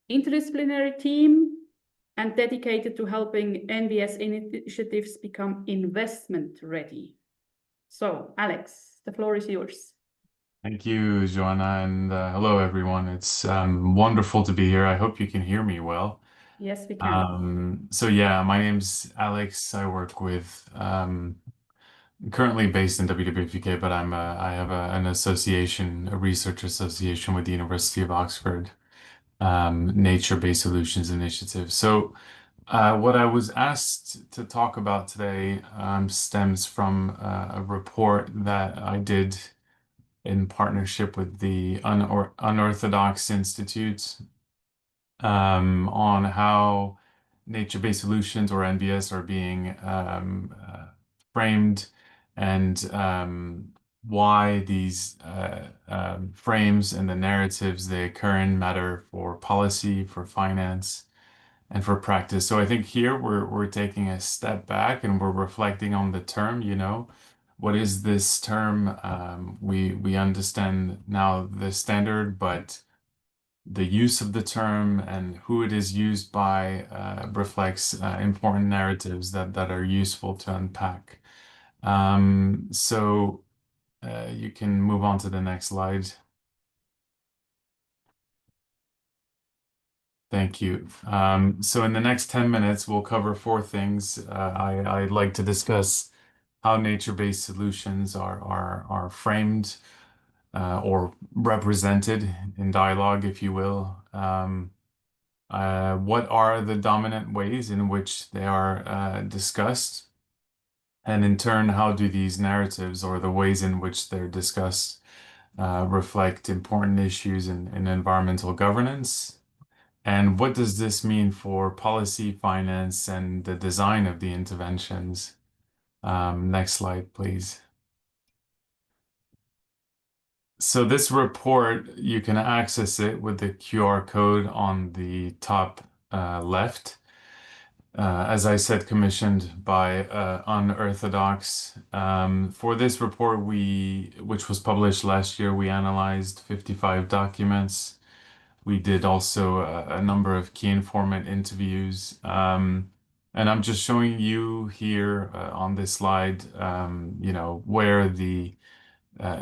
interdisciplinary team and dedicated to helping NBS initiatives become investment ready. So, Alex, the floor is yours. Thank you, Joanna, and hello, everyone. It's wonderful to be here. I hope you can hear me well. Yes, we can. So yeah, my name's Alex. I work with currently based in WWF UK, but I have an association, a research association with the University of Oxford, Nature-Based Solutions Initiative. So what I was asked to talk about today stems from a report that I did in partnership with the Unorthodox Institute on how nature-based solutions, or NBS, are being framed, and why these frames and the narratives they occur in matter for policy, for finance, and for practice. So I think here we're taking a step back and we're reflecting on the term, what is this term? We understand now the standard, but the use of the term and who it is used by reflects important narratives that are useful to unpack. So you can move on to the next slide. Thank you. So in the next 10 minutes, we'll cover four things. I'd like to discuss how nature-based solutions are framed or represented in dialogue, if you will. What are the dominant ways in which they are discussed? And in turn, how do these narratives, or the ways in which they're discussed, reflect important issues in environmental governance? And what does this mean for policy, finance, and the design of the interventions? Next slide, please. So this report, you can access it with the QR code on the top left. As I said, commissioned by Unorthodox. For this report, which was published last year, we analyzed 55 documents. We did also a number of key informant interviews. And I'm just showing you here on this slide, where the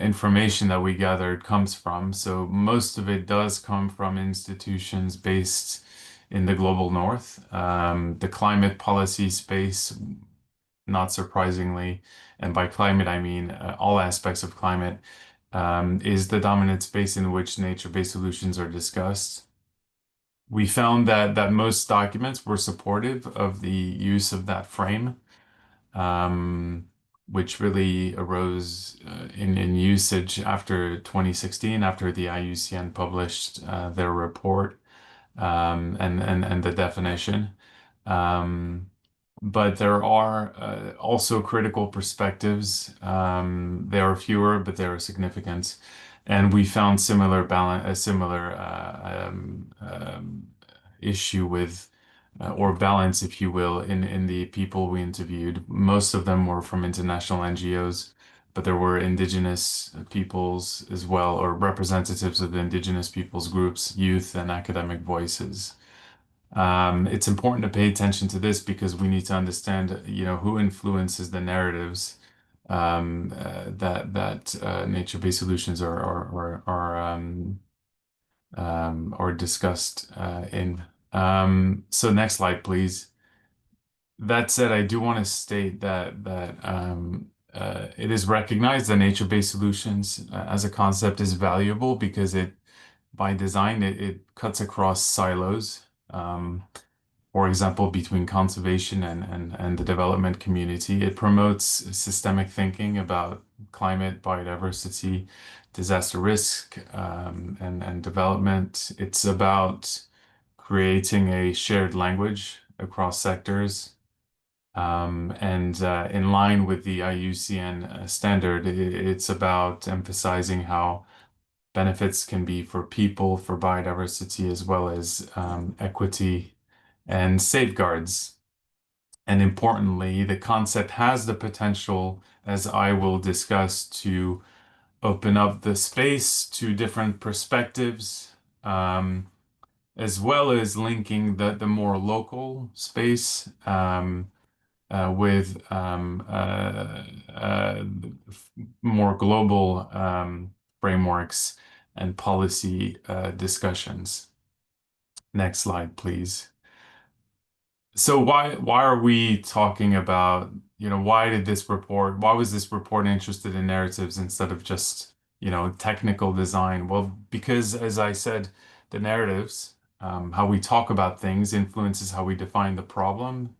information that we gathered comes from. So most of it does come from institutions based in the global north. The climate policy space, not surprisingly, and by climate I mean all aspects of climate, is the dominant space in which nature-based solutions are discussed. We found that most documents were supportive of the use of that frame, which really arose in usage after 2016, after the IUCN published their report and the definition. But there are also critical perspectives. There are fewer, but they are significant. And we found a similar issue with, or balance, if you will, in the people we interviewed. Most of them were from international NGOs, but there were indigenous peoples as well, or representatives of the indigenous peoples groups, youth, and academic voices. It's important to pay attention to this because we need to understand, who influences the narratives that nature-based solutions are discussed in. So next slide, please. That said, I do want to state that it is recognized that nature-based solutions as a concept is valuable because by design, it cuts across silos. For example, between conservation and the development community. It promotes systemic thinking about climate, biodiversity, disaster risk, and development. It's about creating a shared language across sectors. And in line with the IUCN standard, it's about emphasizing how benefits can be for people, for biodiversity, as well as equity and safeguards. And importantly, the concept has the potential, as I will discuss, to open up the space to different perspectives, as well as linking the more local space with more global frameworks and policy discussions. Next slide, please. So why are we talking about, why was this report interested in narratives instead of just, technical design? Well, because as I said, the narratives, how we talk about things influences how we define the problem,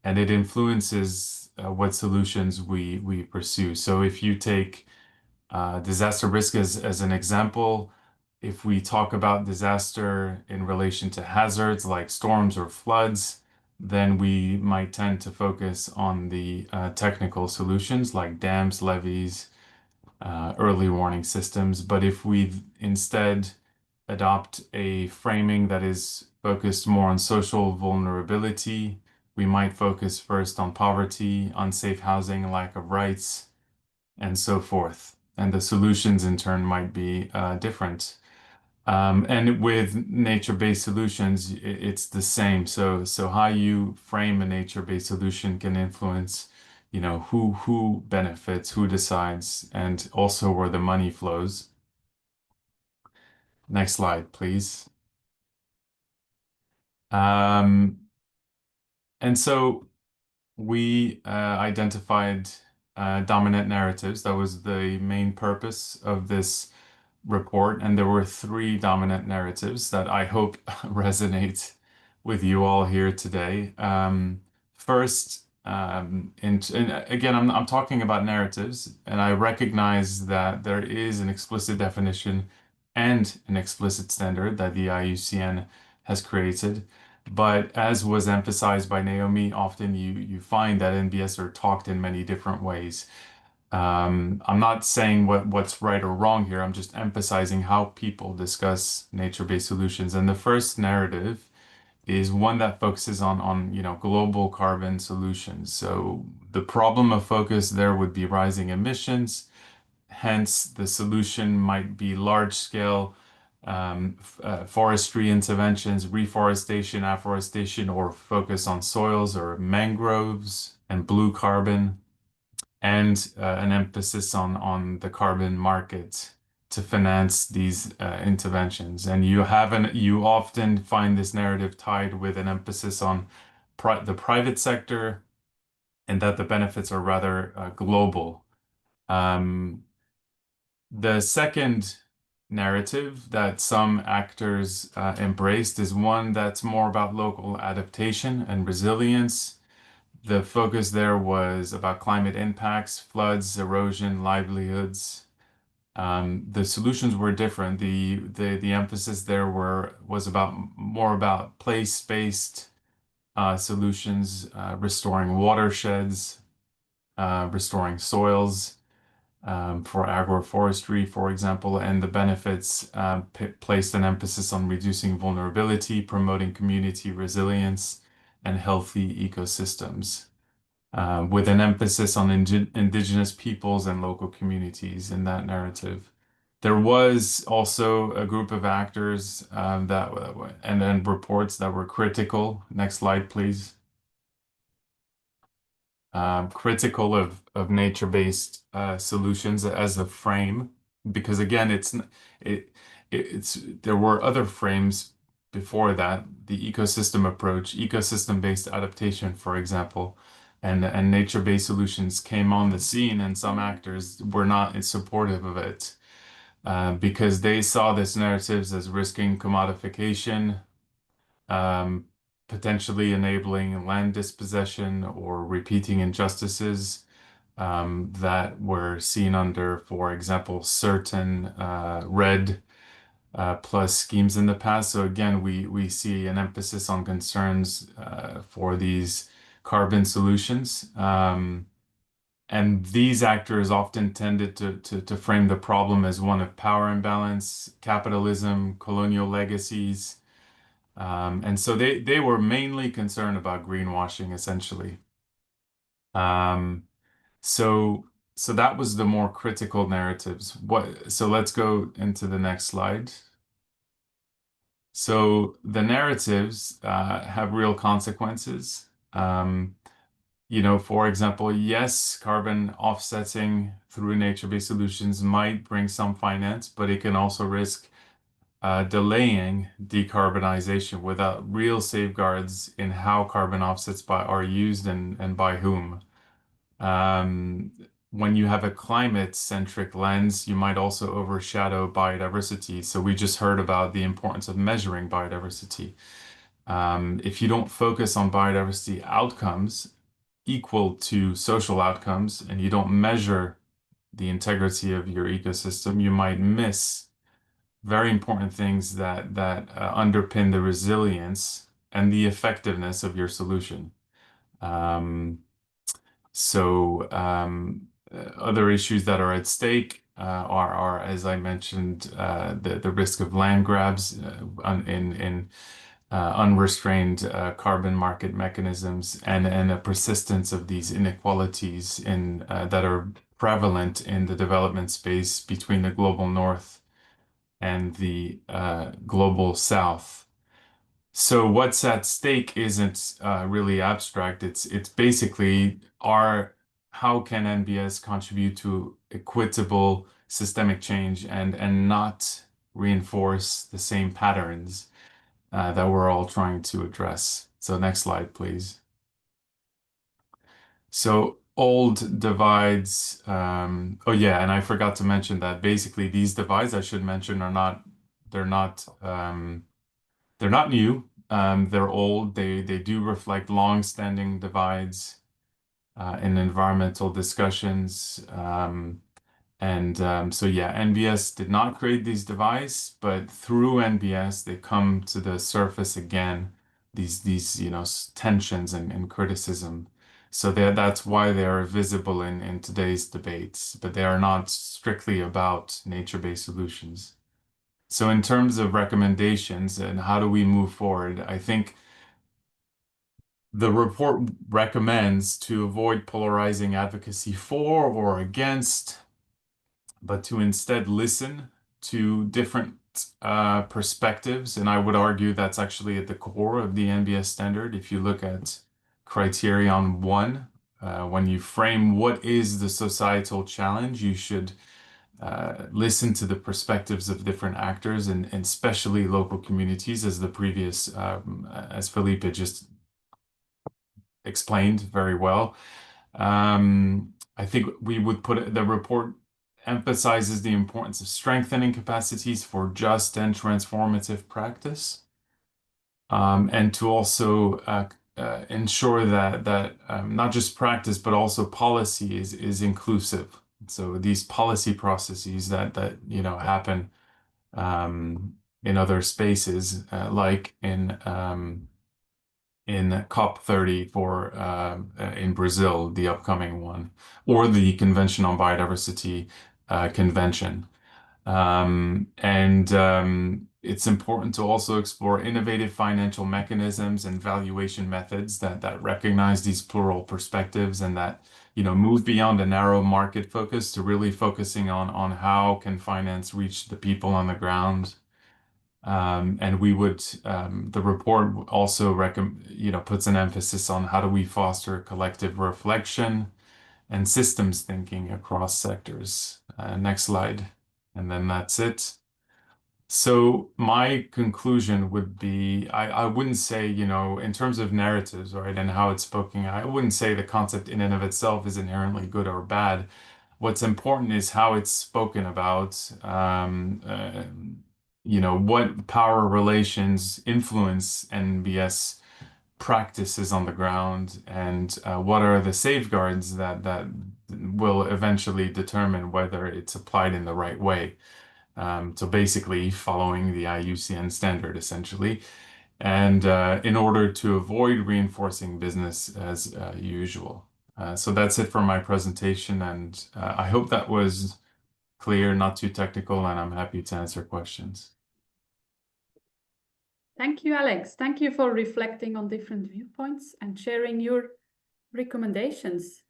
and it influences what solutions we pursue. So if you take disaster risk as an example, if we talk about disaster in relation to hazards like storms or floods, then we might tend to focus on the technical solutions like dams, levees, early warning systems. But if we instead adopt a framing that is focused more on social vulnerability, we might focus first on poverty, unsafe housing, lack of rights, and so forth. And the solutions in turn might be different. And with nature-based solutions, it's the same. So how you frame a nature-based solution can influence, who benefits, who decides, and also where the money flows. Next slide, please. And so we identified dominant narratives. That was the main purpose of this report, and there were 3 dominant narratives that I hope resonate with you all here today. First, and again, I'm talking about narratives, and I recognize that there is an explicit definition and an explicit standard that the IUCN has created. But as was emphasized by Naomi, often you find that NBS are talked in many different ways. I'm not saying what's right or wrong here. I'm just emphasizing how people discuss nature-based solutions. And the first narrative is one that focuses on global carbon solutions. So the problem of focus there would be rising emissions. Hence, the solution might be large-scale forestry interventions, reforestation, afforestation, or focus on soils or mangroves and blue carbon, and an emphasis on the carbon market to finance these interventions. And you often find this narrative tied with an emphasis on the private sector, and that the benefits are rather global. The second narrative that some actors embraced is one that's more about local adaptation and resilience. The focus there was about climate impacts, floods, erosion, livelihoods. The solutions were different. The emphasis there was more about place-based solutions, restoring watersheds, restoring soils, for agroforestry, for example, and the benefits placed an emphasis on reducing vulnerability, promoting community resilience, and healthy ecosystems. with an emphasis on indigenous peoples and local communities in that narrative. There was also a group of actors and then reports that were critical. Next slide, please. Critical of nature-based solutions as a frame, because again, there were other frames before that, the ecosystem approach, ecosystem-based adaptation, for example, and nature-based solutions came on the scene, and some actors were not supportive of it because they saw these narratives as risking commodification, potentially enabling land dispossession or repeating injustices that were seen under, for example, certain red plus schemes in the past. So again, we see an emphasis on concerns for these carbon solutions. And these actors often tended to frame the problem as one of power imbalance, capitalism, colonial legacies. And so they were mainly concerned about greenwashing, essentially. So that was the more critical narratives. So let's go into the next slide. So the narratives have real consequences. For example, yes, carbon offsetting through nature-based solutions might bring some finance, but it can also risk delaying decarbonization without real safeguards in how carbon offsets are used and by whom. When you have a climate-centric lens, you might also overshadow biodiversity. So we just heard about the importance of measuring biodiversity. If you don't focus on biodiversity outcomes equal to social outcomes, and you don't measure the integrity of your ecosystem, you might miss very important things that underpin the resilience and the effectiveness of your solution. Other issues that are at stake are, as I mentioned, the risk of land grabs in unrestrained carbon market mechanisms and a persistence of these inequalities that are prevalent in the development space between the global north and the global south. So what's at stake isn't really abstract. It's basically how can NBS contribute to equitable systemic change and not reinforce the same patterns that we're all trying to address. So next slide, please. So old divides. Oh yeah, and I forgot to mention that basically these divides I should mention they're not new. They're old. They do reflect long-standing divides in environmental discussions. So yeah, NBS did not create these divides, but through NBS they come to the surface again. These tensions and criticism. So that's why they are visible in today's debates, but they are not strictly about nature-based solutions. So in terms of recommendations and how do we move forward, I think the report recommends to avoid polarizing advocacy for or against, but to instead listen to different perspectives. And I would argue that's actually at the core of the NBS standard. If you look at criterion 1, when you frame what is the societal challenge, you should listen to the perspectives of different actors and especially local communities, as Felipe just explained very well. I think we would the report emphasizes the importance of strengthening capacities for just and transformative practice, and to also ensure that not just practice but also policy is inclusive. So these policy processes that happen in other spaces, like in COP30 in Brazil, the upcoming one, or the Convention on Biodiversity convention. it's important to also explore innovative financial mechanisms and valuation methods that recognize these plural perspectives and that, move beyond a narrow market focus to really focusing on how can finance reach the people on the ground. And the report also puts an emphasis on how do we foster collective reflection and systems thinking across sectors. Next slide. And then that's it. So my conclusion would be, I wouldn't say, in terms of narratives, right, and how it's spoken, I wouldn't say the concept in and of itself is inherently good or bad. What's important is how it's spoken about, what power relations influence NBS practices on the ground, and what are the safeguards that will eventually determine whether it's applied in the right way. So basically following the IUCN standard, essentially, and in order to avoid reinforcing business as usual. So that's it for my presentation, and I hope that was clear, not too technical, and I'm happy to answer questions. Thank you, Alex. Thank you for reflecting on different viewpoints and sharing your recommendations.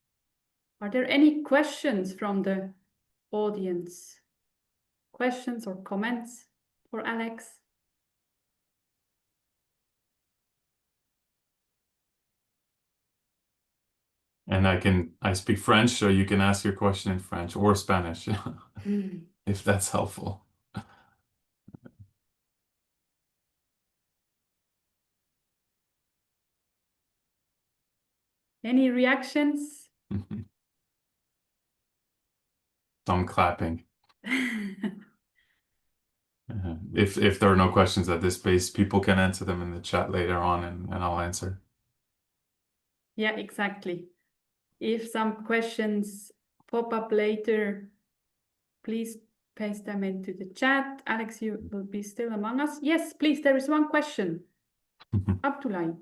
Are there any questions from the audience? Questions or comments for Alex? And I speak French, so you can ask your question in French or Spanish, if that's helpful. Any reactions? Some clapping. If there are no questions at this space, people can answer them in the chat later on, and I'll answer. Yeah, exactly. If some questions pop up later, please paste them into the chat. Alex, you will be still among us. Yes, please, there is one question. Abdullah.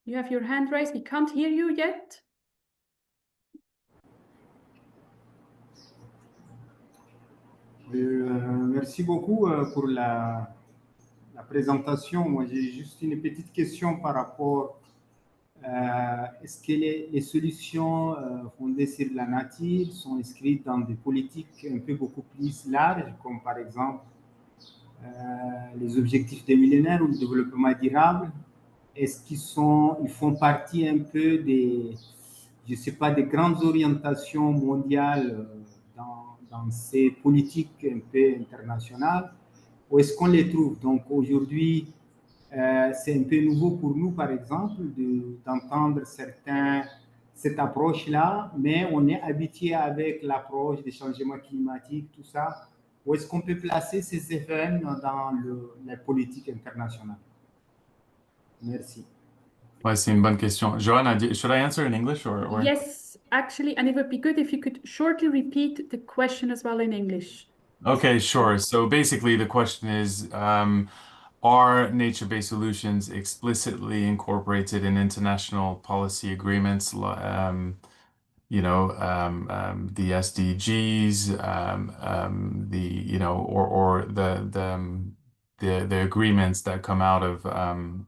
You have your hand raised. We can't hear you yet. Merci beaucoup pour la présentation. Moi, j'ai juste une petite question par rapport est-ce que les solutions fondées sur la nature sont inscrites dans des politiques un peu beaucoup plus larges, comme par exemple les objectifs des millénaires ou le développement durable? Est-ce ils font partie un peu des, je sais pas, des grandes orientations mondiales dans ces politiques un peu internationales? Où est-ce qu'on les trouve? Donc aujourd'hui, c'est un peu nouveau pour nous, par exemple, d'entendre cette approche-là, mais on est habitué avec l'approche des changements climatiques, tout ça. Où est-ce qu'on peut placer ces événements dans la politique internationale? Merci. Ouais, c'est une bonne question. Joanna, should I answer in English or? Yes, actually, and it would be good if you could shortly repeat the question as well in English. Okay, sure. So basically the question is, are nature-based solutions explicitly incorporated in international policy agreements, the SDGs, or the agreements that come out of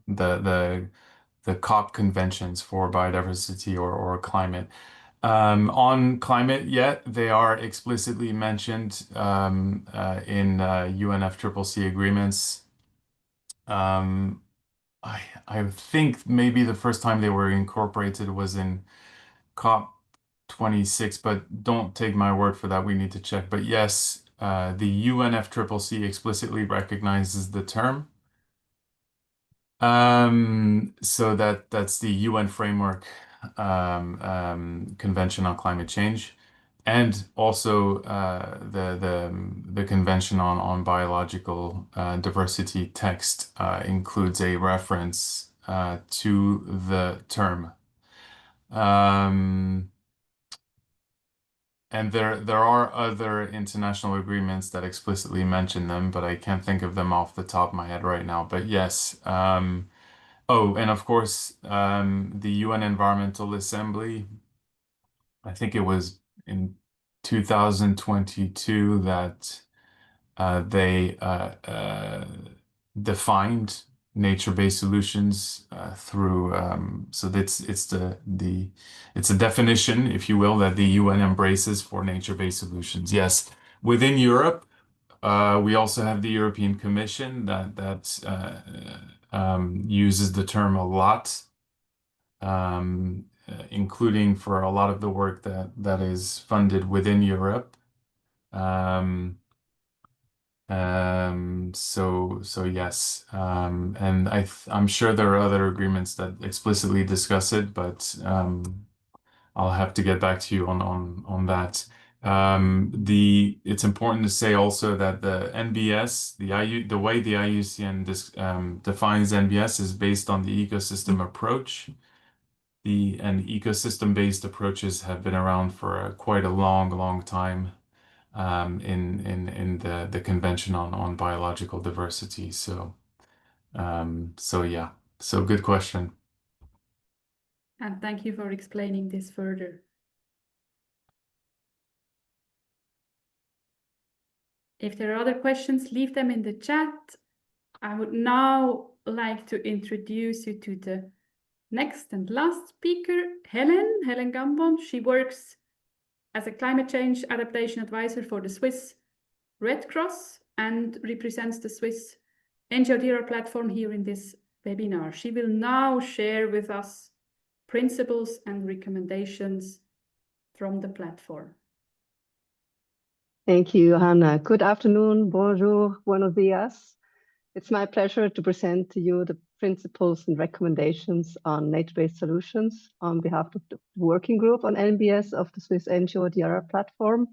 the COP conventions for biodiversity or climate. On climate, yet they are explicitly mentioned in UNFCCC agreements. I think maybe the first time they were incorporated was in COP 26, but don't take my word for that. We need to check. But yes, the UNFCCC explicitly recognizes the term. So that's the UN Framework Convention on Climate Change, and also the Convention on Biological Diversity text includes a reference to the term. And there are other international agreements that explicitly mention them, but I can't think of them off the top of my head right now. But yes, oh, and of course, the UN Environmental Assembly, I think it was in 2022 that they defined nature-based solutions through so it's a definition, if you will, that the UN embraces for nature-based solutions. Yes, within Europe, we also have the European Commission that uses the term a lot, including for a lot of the work that is funded within Europe. So yes, and I'm sure there are other agreements that explicitly discuss it, but I'll have to get back to you on that. It's important to say also that the NBS, the way the IUCN defines NBS is based on the ecosystem approach. And ecosystem-based approaches have been around for quite a long time. In the Convention on Biological Diversity. So yeah, so good question. And thank you for explaining this further. If there are other questions, leave them in the chat. I would now like to introduce you to the next and last speaker, Helen Gambon. She works as a climate change adaptation advisor for the Swiss Red Cross and represents the Swiss NGO platform here in this webinar. She will now share with us principles and recommendations from the platform. Thank you, Hannah. Good afternoon, bonjour, buenos dias. It's my pleasure to present to you the principles and recommendations on nature-based solutions on behalf of the working group on NBS of the Swiss NGO platform.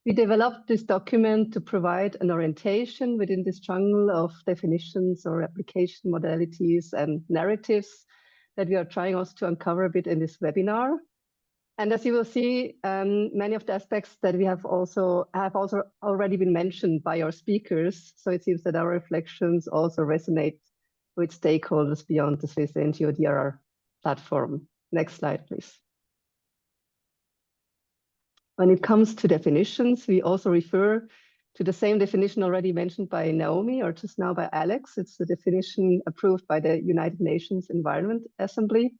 We developed this document to provide an orientation within this jungle of definitions or application modalities and narratives that we are trying also to uncover a bit in this webinar. And as you will see, many of the aspects that we have also already been mentioned by our speakers. So it seems that our reflections also resonate with stakeholders beyond the Swiss NGO platform. Next slide, please. When it comes to definitions, we also refer to the same definition already mentioned by Naomi or just now by Alex. It's the definition approved by the United Nations Environment Assembly.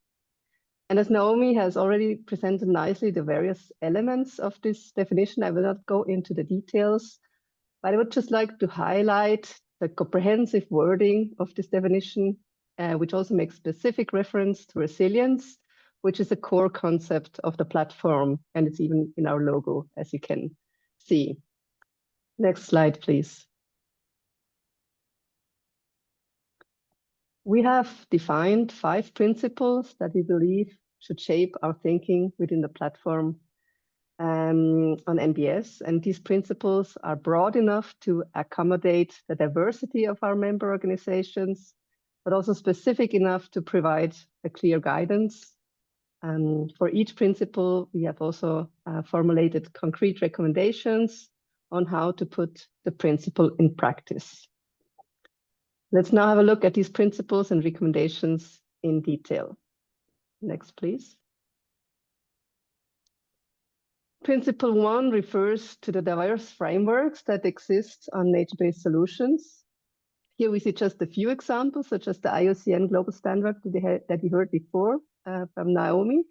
And as Naomi has already presented nicely the various elements of this definition, I will not go into the details, but I would just like to highlight the comprehensive wording of this definition, which also makes specific reference to resilience, which is a core concept of the platform, and it's even in our logo, as you can see. Next slide, please. We have defined 5 principles that we believe should shape our thinking within the platform on NBS. And these principles are broad enough to accommodate the diversity of our member organizations, but also specific enough to provide a clear guidance. And for each principle, we have also formulated concrete recommendations on how to put the principle in practice. Let's now have a look at these principles and recommendations in detail. Next, please. Principle 1 refers to the diverse frameworks that exist on nature-based solutions. Here we see just a few examples, such as the IUCN Global Standard that we heard before from Naomi.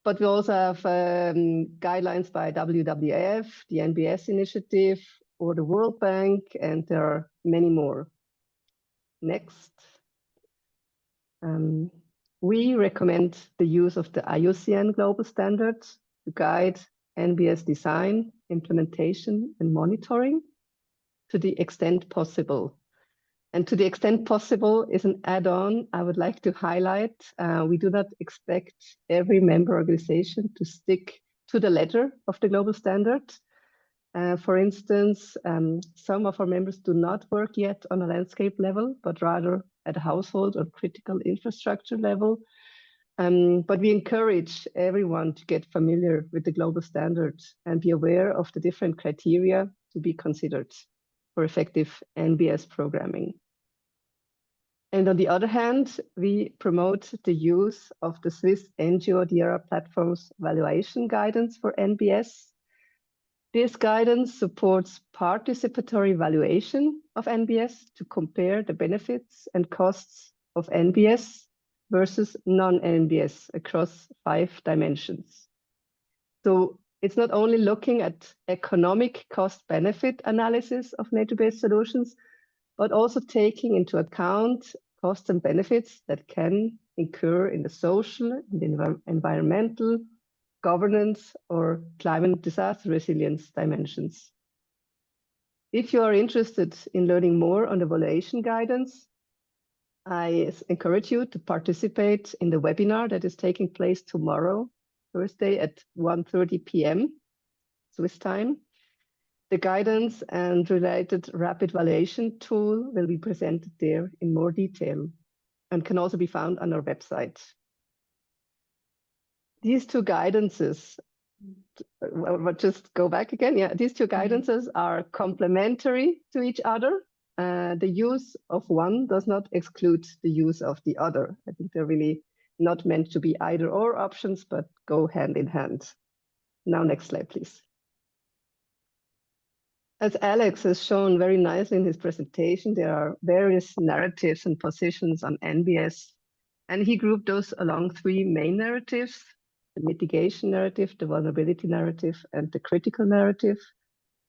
But we also have guidelines by WWF, the NBS Initiative, or the World Bank, and there are many more. Next. We recommend the use of the IUCN Global Standard to guide NBS design, implementation, and monitoring to the extent possible. And to the extent possible is an add-on I would like to highlight. We do not expect every member organization to stick to the letter of the global standard. For instance, some of our members do not work yet on a landscape level, but rather at a household or critical infrastructure level. But we encourage everyone to get familiar with the global standards and be aware of the different criteria to be considered for effective NBS programming. And on the other hand, we promote the use of the Swiss NGO platform's valuation guidance for NBS. This guidance supports participatory evaluation of NBS to compare the benefits and costs of NBS versus non-NBS across 5 dimensions. So it's not only looking at economic cost-benefit analysis of nature-based solutions, but also taking into account costs and benefits that can incur in the social, in the environmental, governance, or climate disaster resilience dimensions. If you are interested in learning more on evaluation guidance, I encourage you to participate in the webinar that is taking place tomorrow, Thursday at 1:30 p.m. Swiss time. The guidance and related rapid evaluation tool will be presented there in more detail and can also be found on our website. These 2 guidances, just go back again. Yeah, these 2 guidances are complementary to each other. The use of one does not exclude the use of the other. I think they're really not meant to be either or options, but go hand in hand. Now, next slide, please. As Alex has shown very nicely in his presentation, there are various narratives and positions on NBS, and he grouped those along 3 main narratives: the mitigation narrative, the vulnerability narrative, and the critical narrative.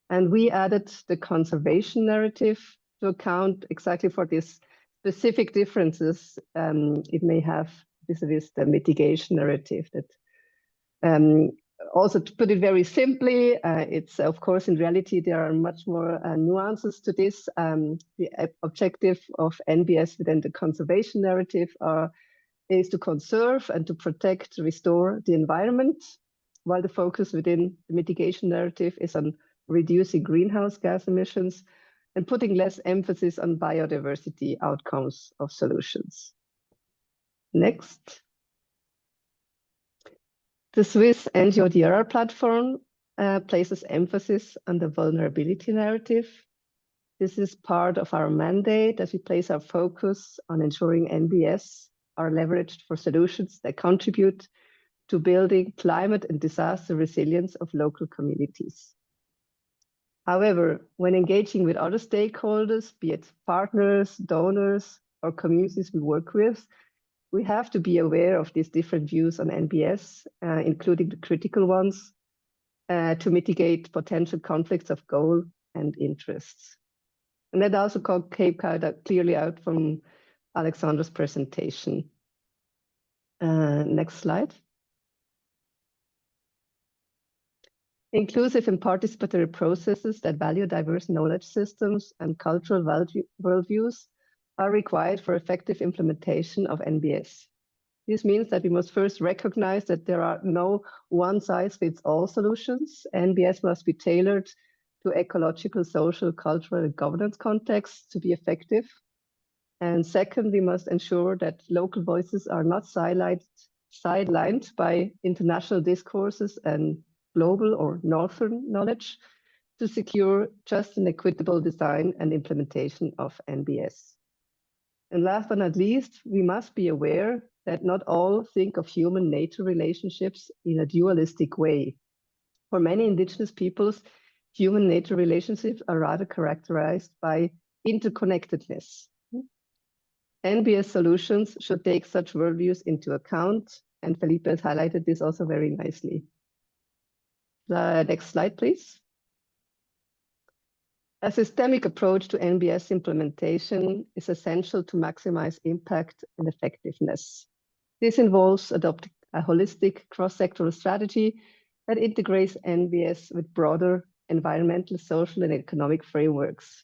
And we added the conservation narrative to account exactly for these specific differences it may have vis-a-vis the mitigation narrative. That also, to put it very simply, it's of course in reality there are much more nuances to this. The objective of NBS within the conservation narrative is to conserve and to protect, restore the environment, while the focus within the mitigation narrative is on reducing greenhouse gas emissions and putting less emphasis on biodiversity outcomes of solutions. Next. The Swiss NGODR platform places emphasis on the vulnerability narrative. This is part of our mandate as we place our focus on ensuring NBS are leveraged for solutions that contribute to building climate and disaster resilience of local communities. However, when engaging with other stakeholders, be it partners, donors, or communities we work with, we have to be aware of these different views on NBS, including the critical ones, to mitigate potential conflicts of goal and interests. And that also came clearly out from Alexandra's presentation. Next slide. Inclusive and participatory processes that value diverse knowledge systems and cultural worldviews are required for effective implementation of NBS. This means that we must first recognize that there are no one-size-fits-all solutions. NBS must be tailored to ecological, social, cultural, and governance contexts to be effective. And second, we must ensure that local voices are not sidelined by international discourses and global or northern knowledge to secure just and equitable design and implementation of NBS. And last but not least, we must be aware that not all think of human-nature relationships in a dualistic way. For many indigenous peoples, human-nature relationships are rather characterized by interconnectedness. NBS solutions should take such worldviews into account, and Felipe has highlighted this also very nicely. The next slide, please. A systemic approach to NBS implementation is essential to maximize impact and effectiveness. This involves adopting a holistic cross-sectoral strategy that integrates NBS with broader environmental, social, and economic frameworks.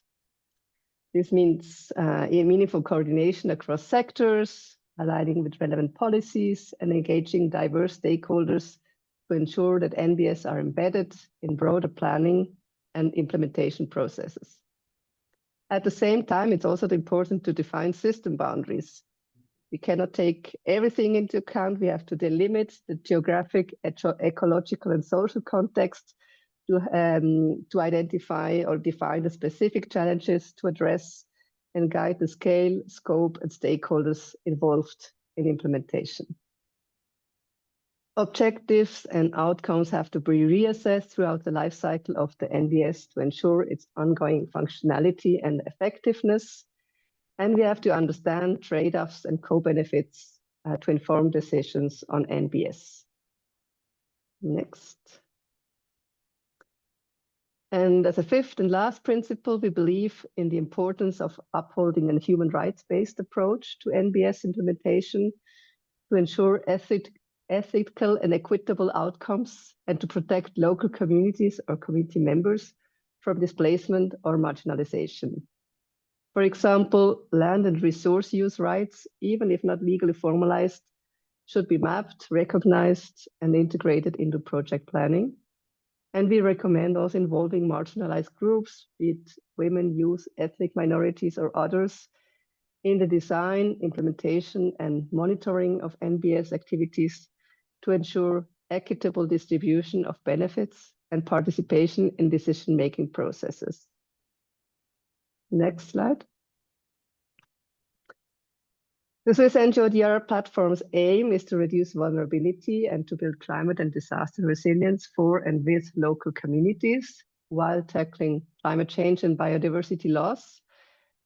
This means meaningful coordination across sectors, aligning with relevant policies, and engaging diverse stakeholders to ensure that NBS are embedded in broader planning and implementation processes. At the same time, it's also important to define system boundaries. We cannot take everything into account. We have to delimit the geographic, ecological, and social context to identify or define the specific challenges to address and guide the scale, scope, and stakeholders involved in implementation. Objectives and outcomes have to be reassessed throughout the life cycle of the NBS to ensure its ongoing functionality and effectiveness. And we have to understand trade-offs and co-benefits to inform decisions on NBS. Next. And as a fifth and last principle, we believe in the importance of upholding a human rights-based approach to NBS implementation to ensure ethical and equitable outcomes and to protect local communities or community members from displacement or marginalization. For example, land and resource use rights, even if not legally formalized, should be mapped, recognized, and integrated into project planning. And we recommend also involving marginalized groups, be it women, youth, ethnic minorities, or others, in the design, implementation, and monitoring of NBS activities to ensure equitable distribution of benefits and participation in decision-making processes. Next slide. The Swiss NGO-DR platform's aim is to reduce vulnerability and to build climate and disaster resilience for and with local communities while tackling climate change and biodiversity loss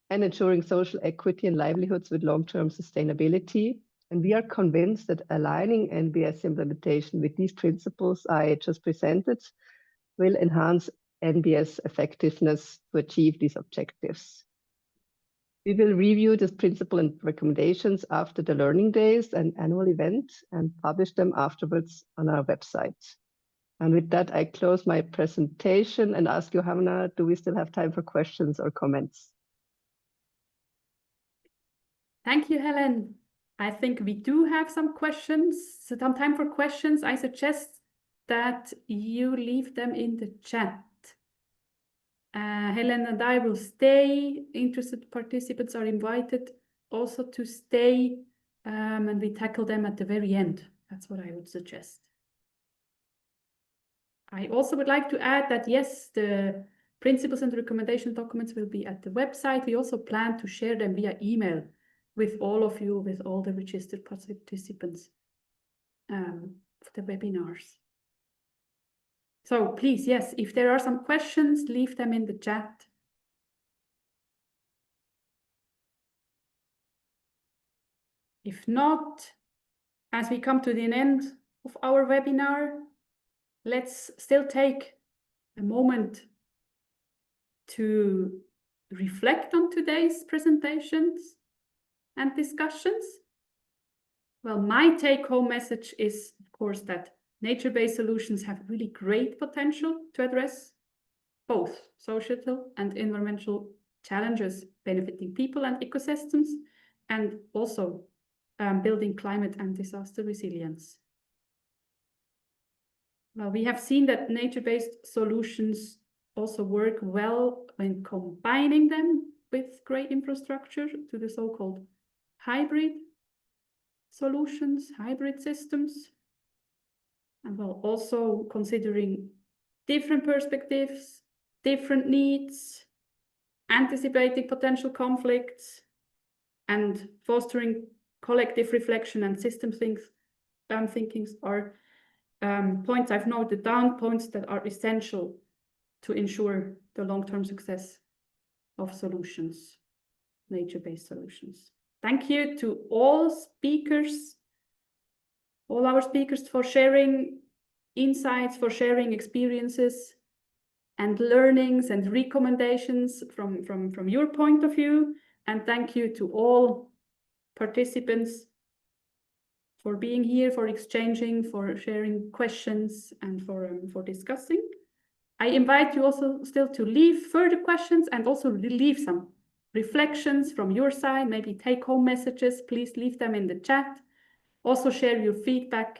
and ensuring social equity and livelihoods with long-term sustainability. And we are convinced that aligning NBS implementation with these principles I just presented will enhance NBS effectiveness to achieve these objectives. We will review this principle and recommendations after the learning days and annual event and publish them afterwards on our website. And with that, I close my presentation and ask Johanna, do we still have time for questions or comments? Thank you, Helen. I think we do have some questions, some time for questions. I suggest that you leave them in the chat. Helen and I will stay. Interested participants are invited also to stay, and we tackle them at the very end. That's what I would suggest. I also would like to add that, yes, the principles and recommendation documents will be at the website. We also plan to share them via email with all of you, with all the registered participants for the webinars. So please, yes, if there are some questions, leave them in the chat. If not, as we come to the end of our webinar, let's still take a moment to reflect on today's presentations and discussions. Well, my take-home message is, of course, that nature-based solutions have really great potential to address both societal and environmental challenges benefiting people and ecosystems, and also building climate and disaster resilience. Well, we have seen that nature-based solutions also work well when combining them with great infrastructure to the so-called hybrid solutions, hybrid systems. And well, also considering different perspectives, different needs, anticipating potential conflicts, and fostering collective reflection and system thinkings are points I've noted down, points that are essential to ensure the long-term success of solutions, nature-based solutions. Thank you to all speakers, all our speakers, for sharing insights, for sharing experiences and learnings and recommendations from your point of view. And thank you to all participants for being here, for exchanging, for sharing questions, and for discussing. I invite you also still to leave further questions and also leave some reflections from your side, maybe take-home messages. Please leave them in the chat. Also share your feedback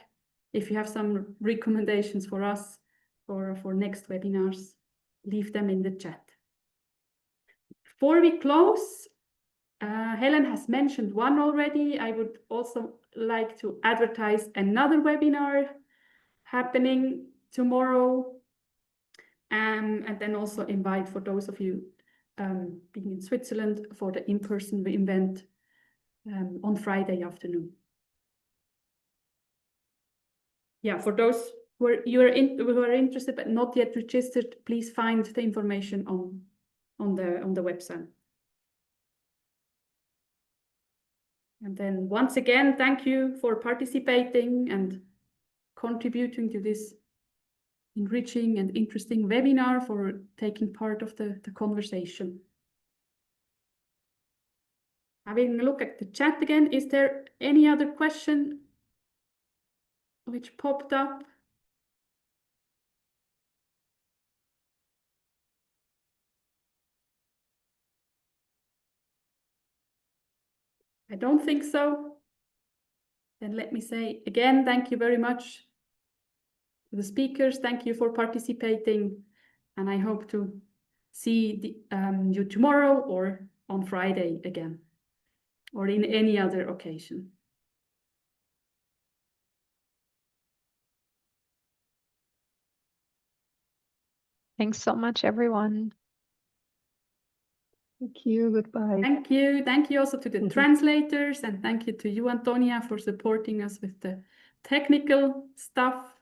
if you have some recommendations for us for next webinars. Leave them in the chat. Before we close, Helen has mentioned one already. I would also like to advertise another webinar happening tomorrow, and then also invite for those of you being in Switzerland for the in-person event on Friday afternoon. yeah, for those who are interested but not yet registered, please find the information on the website. And then once again, thank you for participating and contributing to this enriching and interesting webinar, for taking part of the conversation. Having a look at the chat again, is there any other question which popped up? I don't think so. Then let me say again, thank you very much to the speakers. Thank you for participating. And I hope to see you tomorrow or on Friday again, or in any other occasion. Thanks so much, everyone. Thank you. Goodbye. Thank you. Thank you also to the translators, and thank you to you, Antonia, for supporting us with the technical stuff.